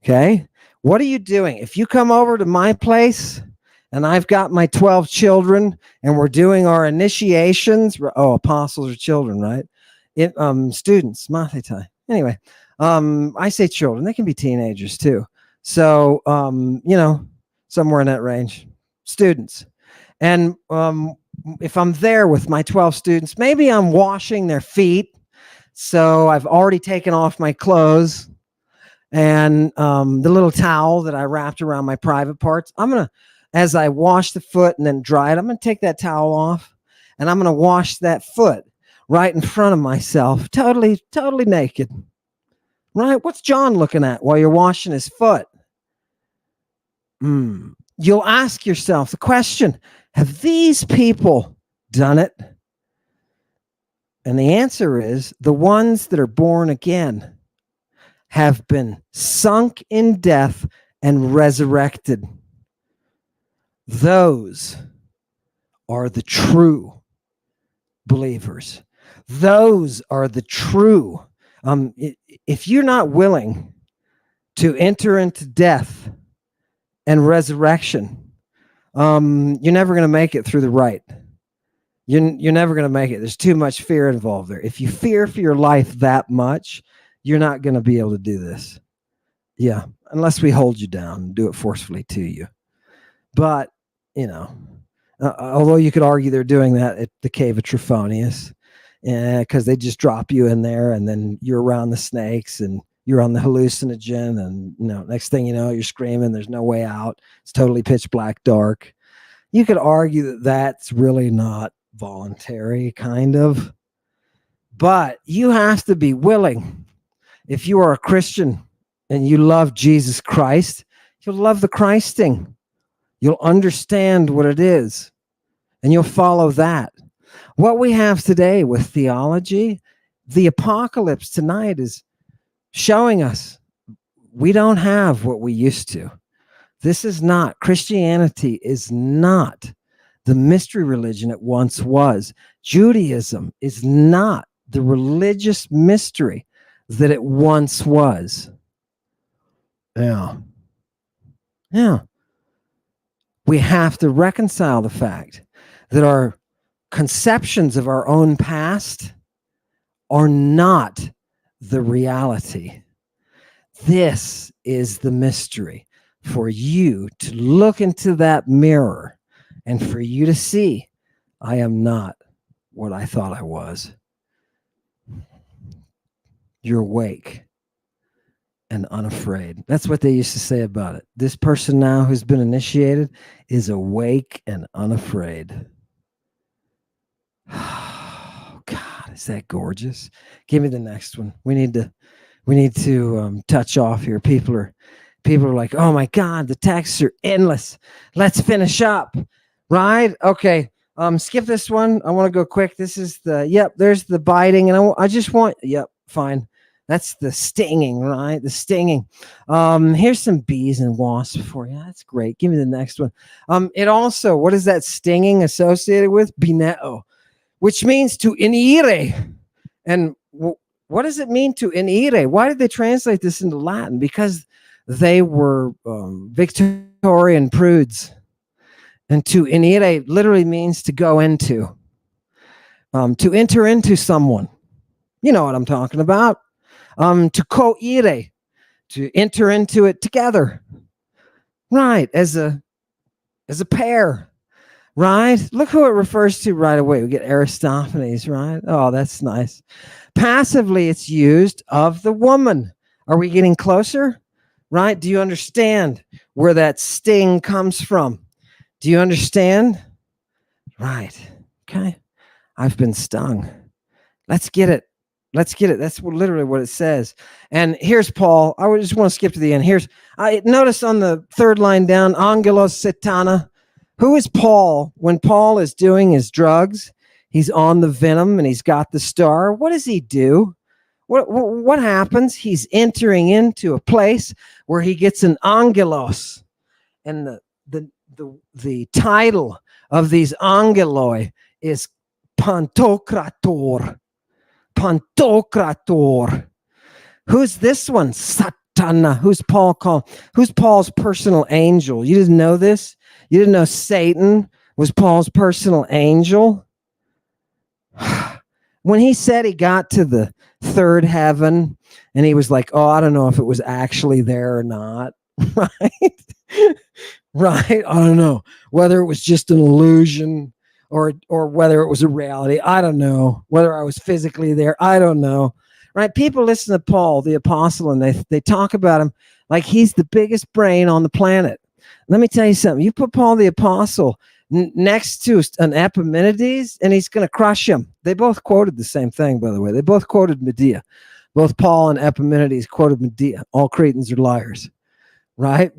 [SPEAKER 1] Okay? What are you doing? If you come over to my place and I've got my 12 children and we're doing our initiations, apostles are children, right? Students, mathetai. Anyway, I say children, they can be teenagers too. So, somewhere in that range, students. And if I'm there with my 12 students, maybe I'm washing their feet. So I've already taken off my clothes and the little towel that I wrapped around my private parts. As I wash the foot and then dry it, I'm going to take that towel off and I'm going to wash that foot right in front of myself, totally naked. Right? What's John looking at while you're washing his foot? You'll ask yourself the question, have these people done it? And the answer is the ones that are born again have been sunk in death and resurrected. Those are the true believers. Those are the true. If you're not willing to enter into death and resurrection, you're never going to make it through the rite. You're never going to make it. There's too much fear involved there. If you fear for your life that much, you're not going to be able to do this. Yeah, unless we hold you down and do it forcefully to you. But, although you could argue they're doing that at the Cave of Trophonius, because they just drop you in there and then you're around the snakes and you're on the hallucinogen and, next thing you know, you're screaming, there's no way out. It's totally pitch black dark. You could argue that that's really not voluntary, kind of. But you have to be willing. If you are a Christian and you love Jesus Christ, you'll love the Christing. You'll understand what it is, and you'll follow that. What we have today with theology, the apocalypse tonight is showing us we don't have what we used to. Christianity is not the mystery religion it once was. Judaism is not the religious mystery that it once was. Yeah. We have to reconcile the fact that our conceptions of our own past are not the reality. This is the mystery for you to look into that mirror and for you to see, I am not what I thought I was. You're awake and unafraid. That's what they used to say about it. This person now who's been initiated is awake and unafraid. Oh, God, is that gorgeous? Give me the next one. We need to touch off here. People are like, oh my God, the texts are endless. Let's finish up, right? Okay. Skip this one. I want to go quick. This is there's the biting, and I just want, fine. That's the stinging, right? The stinging. Here's some bees and wasps for you. That's great. Give me the next one. It also, what is that stinging associated with? Bineo, which means to inire. And what does it mean to inire? Why did they translate this into Latin? Because they were Victorian prudes. And to inire literally means to go into, to enter into someone. You know what I'm talking about. To coire, to enter into it together, right? As a pair, right? Look who it refers to right away. We get Aristophanes, right? Oh, that's nice. Passively, it's used of the woman. Are we getting closer? Right? Do you understand where that sting comes from? Do you understand? Right. Okay. I've been stung. Let's get it. That's literally what it says. And here's Paul. I just want to skip to the end. Notice on the third line down, Angelos Satana. Who is Paul? When Paul is doing his drugs, he's on the venom and he's got the star. What does he do? What happens? He's entering into a place where he gets an angelos. And the title of these angeloi is Pantokrator. Pantokrator. Who's this one? Satana. Who's Paul called? Who's Paul's personal angel? You didn't know this? You didn't know Satan was Paul's personal angel? When he said he got to the third heaven and he was like, oh, I don't know if it was actually there or not. Right? Right? I don't know whether it was just an illusion or whether it was a reality. I don't know whether I was physically there. I don't know. Right? People listen to Paul, the apostle, and they talk about him like he's the biggest brain on the planet. Let me tell you something. You put Paul the apostle next to an Epimenides, and he's going to crush him. They both quoted the same thing, by the way. They both quoted Medea. Both Paul and Epimenides quoted Medea. All Cretans are liars. Right?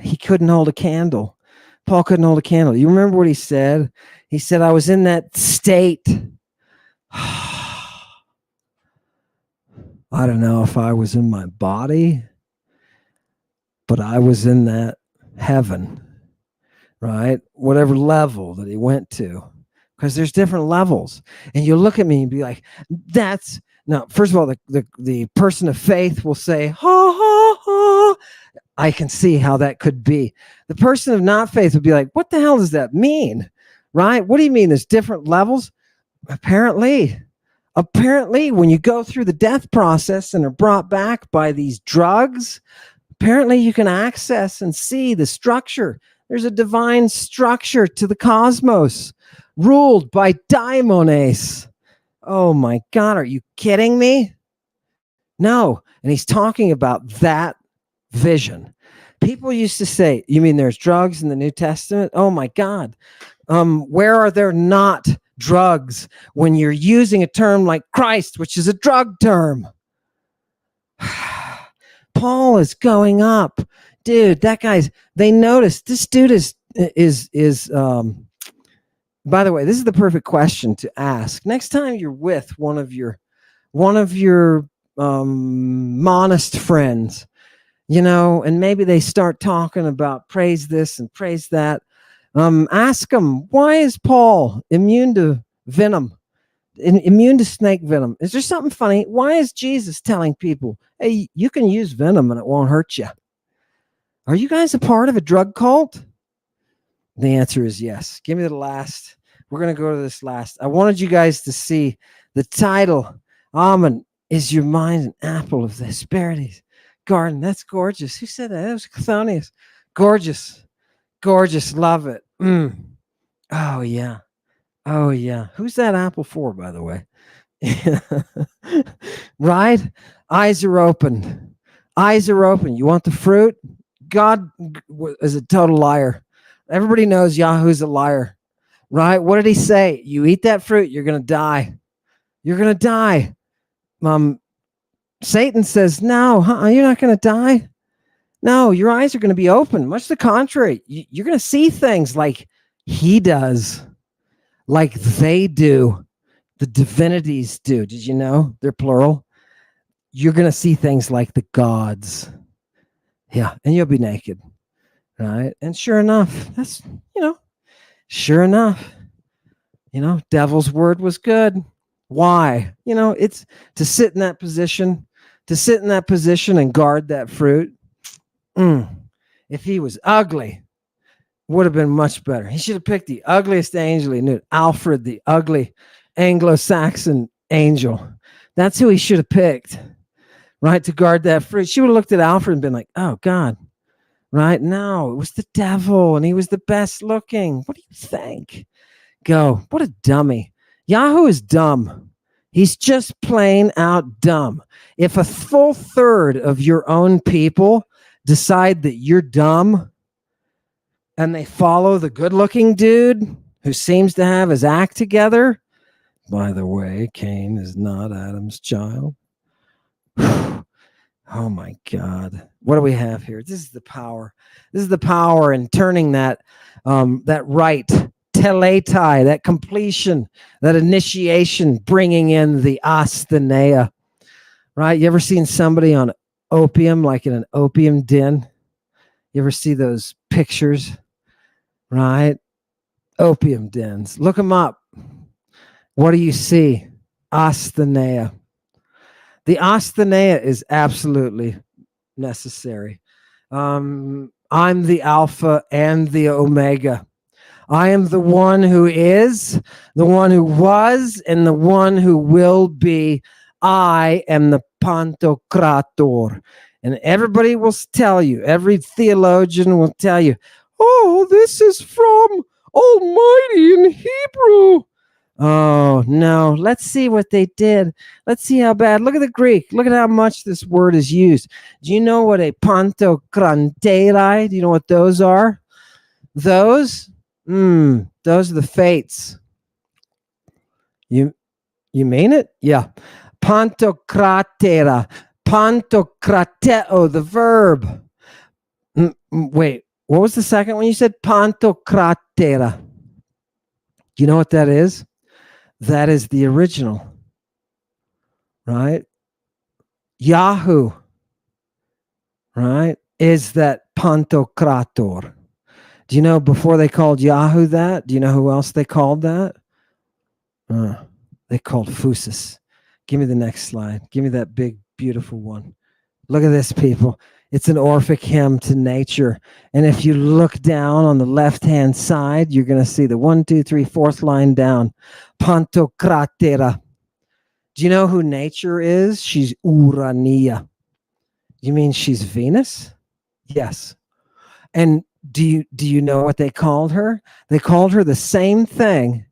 [SPEAKER 1] He couldn't hold a candle. Paul couldn't hold a candle. You remember what he said? He said, I was in that state. I don't know if I was in my body, but I was in that heaven, right? Whatever level that he went to, because there's different levels. And you look at me and be like, that's, now, first of all, the person of faith will say, ha, ha, ha. I can see how that could be. The person of not faith would be like, what the hell does that mean? Right? What do you mean there's different levels? Apparently, when you go through the death process and are brought back by these drugs, apparently you can access and see the structure. There's a divine structure to the cosmos ruled by daimones. Oh my God, are you kidding me? No. And he's talking about that vision. People used to say, you mean there's drugs in the New Testament? Oh my God. Where are there not drugs when you're using a term like Christ, which is a drug term? Paul is going up. Dude, that guy's, they noticed this dude is by the way, this is the perfect question to ask. Next time you're with one of your monist friends, you know, and maybe they start talking about praise this and praise that. Ask them, why is Paul immune to venom, immune to snake venom? Is there something funny? Why is Jesus telling people, hey, you can use venom and it won't hurt you? Are you guys a part of a drug cult? The answer is yes. Give me the last. We're going to go to this last. I wanted you guys to see the title. Almond is your mind an apple of the Hesperides garden. That's gorgeous. Who said that? That was Chthonius. Gorgeous. Gorgeous. Love it. Oh, yeah. Oh, yeah. Who's that apple for, by the way? Right? Eyes are open. Eyes are open. You want the fruit? God is a total liar. Everybody knows Yahoo's a liar, right? What did he say? You eat that fruit, you're going to die. You're going to die. Satan says, no, you're not going to die. No, your eyes are going to be open. Much the contrary. You're going to see things like he does, like they do, the divinities do. Did you know? They're plural. You're going to see things like the gods. Yeah, and you'll be naked. Right. And sure enough, that's, sure enough, devil's word was good. Why? It's to sit in that position, and guard that fruit. If he was ugly, would have been much better. He should have picked the ugliest angel he knew, Alfred, the ugly Anglo-Saxon angel. That's who he should have picked, right, to guard that fruit. She would have looked at Alfred and been like, oh, God. Right? No, it was the devil, and he was the best looking. What do you think? Go. What a dummy. Yahoo is dumb. He's just plain out dumb. If a full third of your own people decide that you're dumb and they follow the good-looking dude who seems to have his act together, by the way, Cain is not Adam's child. Oh my God. What do we have here? This is the power. This is the power in turning that right, teletai, that completion, that initiation, bringing in the asthenia, right? You ever seen somebody on opium, like in an opium den? You ever see those pictures, right? Opium dens. Look them up. What do you see? astheneia. The astheneia is absolutely necessary. I'm the Alpha and the Omega. I am the one who is, the one who was, and the one who will be. I am the Pantocrator. And everybody will tell you, every theologian will tell you, oh, this is from Almighty in Hebrew. Oh, no. Let's see what they did. Let's see how bad. Look at the Greek. Look at how much this word is used. Do you know what a pantokranteri? Do you know what those are? Those are the fates. You mean it? Yeah. Pantokratera. Pantokrateo, the verb. Wait, what was the second one you said? Pantokratera. Do you know what that is? That is the original, right? Yahoo, right, is that Pantokrator. Do you know before they called Yahoo that? Do you know who else they called that? They called Phusis. Give me the next slide. Give me that big, beautiful one. Look at this, people. It's an Orphic hymn to nature. And if you look down on the left-hand side, you're going to see the 1, 2, 3, 4th line down. Pantokratera. Do you know who nature is? She's Urania. You mean she's Venus? Yes. And do you know what they called her? They called her the same thing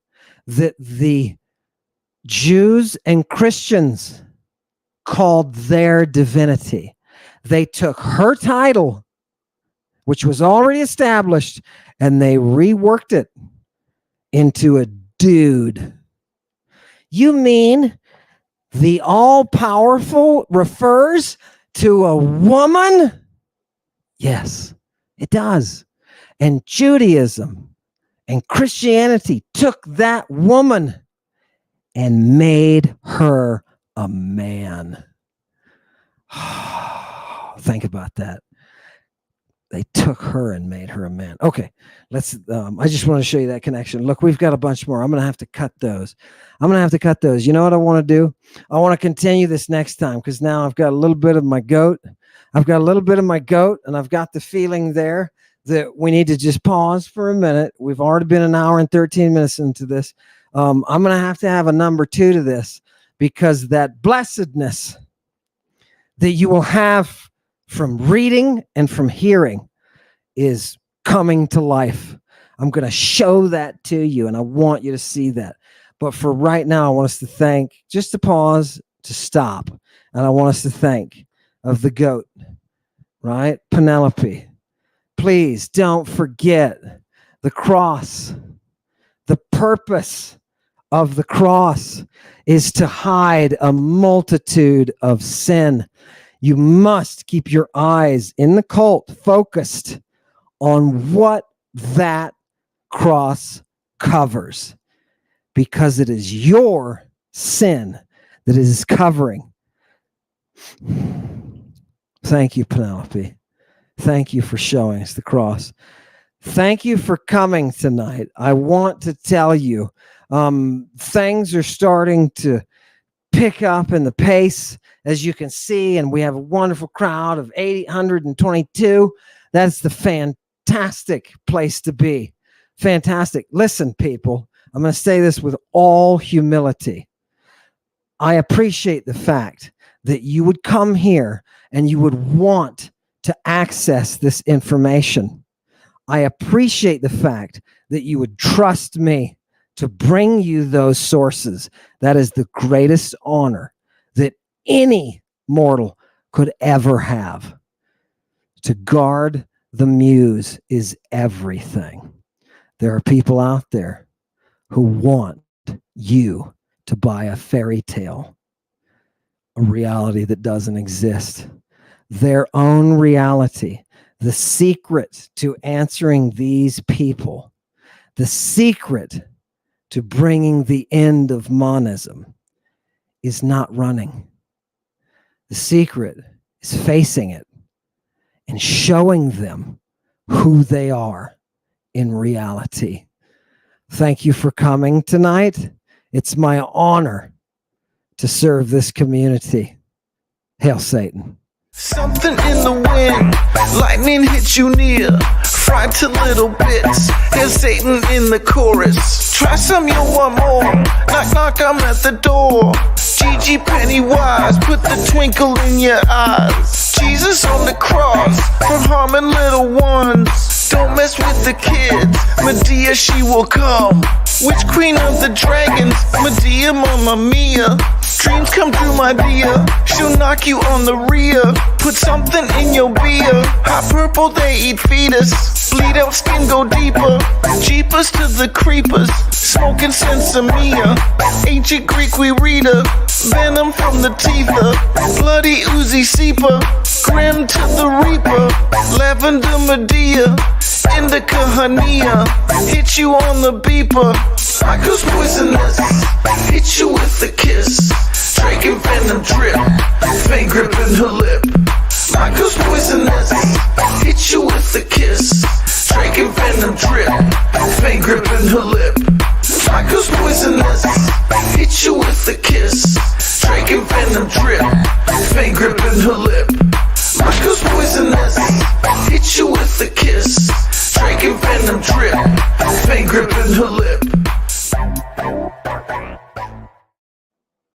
[SPEAKER 1] that the Jews and Christians called their divinity. They took her title, which was already established, and they reworked it into a dude. You mean the all-powerful refers to a woman? Yes, it does. And Judaism and Christianity took that woman and made her a man. Think about that. They took her and made her a man. Okay, let's. I just want to show you that connection. Look, we've got a bunch more. I'm going to have to cut those. You know what I want to do? I want to continue this next time because now I've got a little bit of my goat. And I've got the feeling there that we need to just pause for a minute. We've already been an hour and 13 minutes into this. I'm going to have a number 2 to this because that blessedness that you will have from reading and from hearing is coming to life. I'm going to show that to you, and I want you to see that. But for right now, I want us to think, just to pause, to stop, and I want us to think of the goat, right? Penelope. Please don't forget the cross. The purpose of the cross is to hide a multitude of sin. You must keep your eyes in the cult focused on what that cross covers, because it is your sin that it is covering. Thank you, Penelope. Thank you for showing us the cross. Thank you for coming tonight. I want to tell you, things are starting to pick up in the pace, as you can see, and we have a wonderful crowd of 822. That's the fantastic place to be. Fantastic. Listen, people, I'm going to say this with all humility. I appreciate the fact that you would come here and you would want to access this information. I appreciate the fact that you would trust me to bring you those sources. That is the greatest honor that any mortal could ever have. To guard the muse is everything. There are people out there who want you to buy a fairy tale, a reality that doesn't exist. Their own reality. The secret to answering these people, the secret to bringing the end of monism is not running. The secret is facing it and showing them who they are in reality. Thank you for coming tonight. It's my honor to serve this community. Hail Satan.
[SPEAKER 2] Something in the wind, lightning hits you near, fried to little bits. Here's Satan in the chorus. Try some, you want more. Knock, knock, I'm at the door. Gigi Pennywise, put the twinkle in your eyes. Jesus on the cross, from harming little ones. Don't mess with the kids, Medea, she will come. Witch queen of the dragons, Medea, Mamma Mia. Dreams come true, my dear, she'll knock you on the rear. Put something in your beer, hot purple, they eat fetus. Bleed out skin, go deeper, jeepers to the creepers. Smoking sensimilla, ancient Greek we read her. Venom from the teeth, bloody Uzi Seeper. Grim to the reaper, lavender Medea. Indica Hania, hit you on the beeper. Michael's poisonous, hit you with a kiss. Drake and venom drip, fang gripping her lip. Michael's poisonous, hit you with a kiss. Drake and venom drip, fang gripping her lip. Michael's poisonous, hit you with a kiss. Drake and venom drip, fang gripping her lip. Michael's poisonous, hit you with a kiss. Drake and venom drip, fang gripping her lip.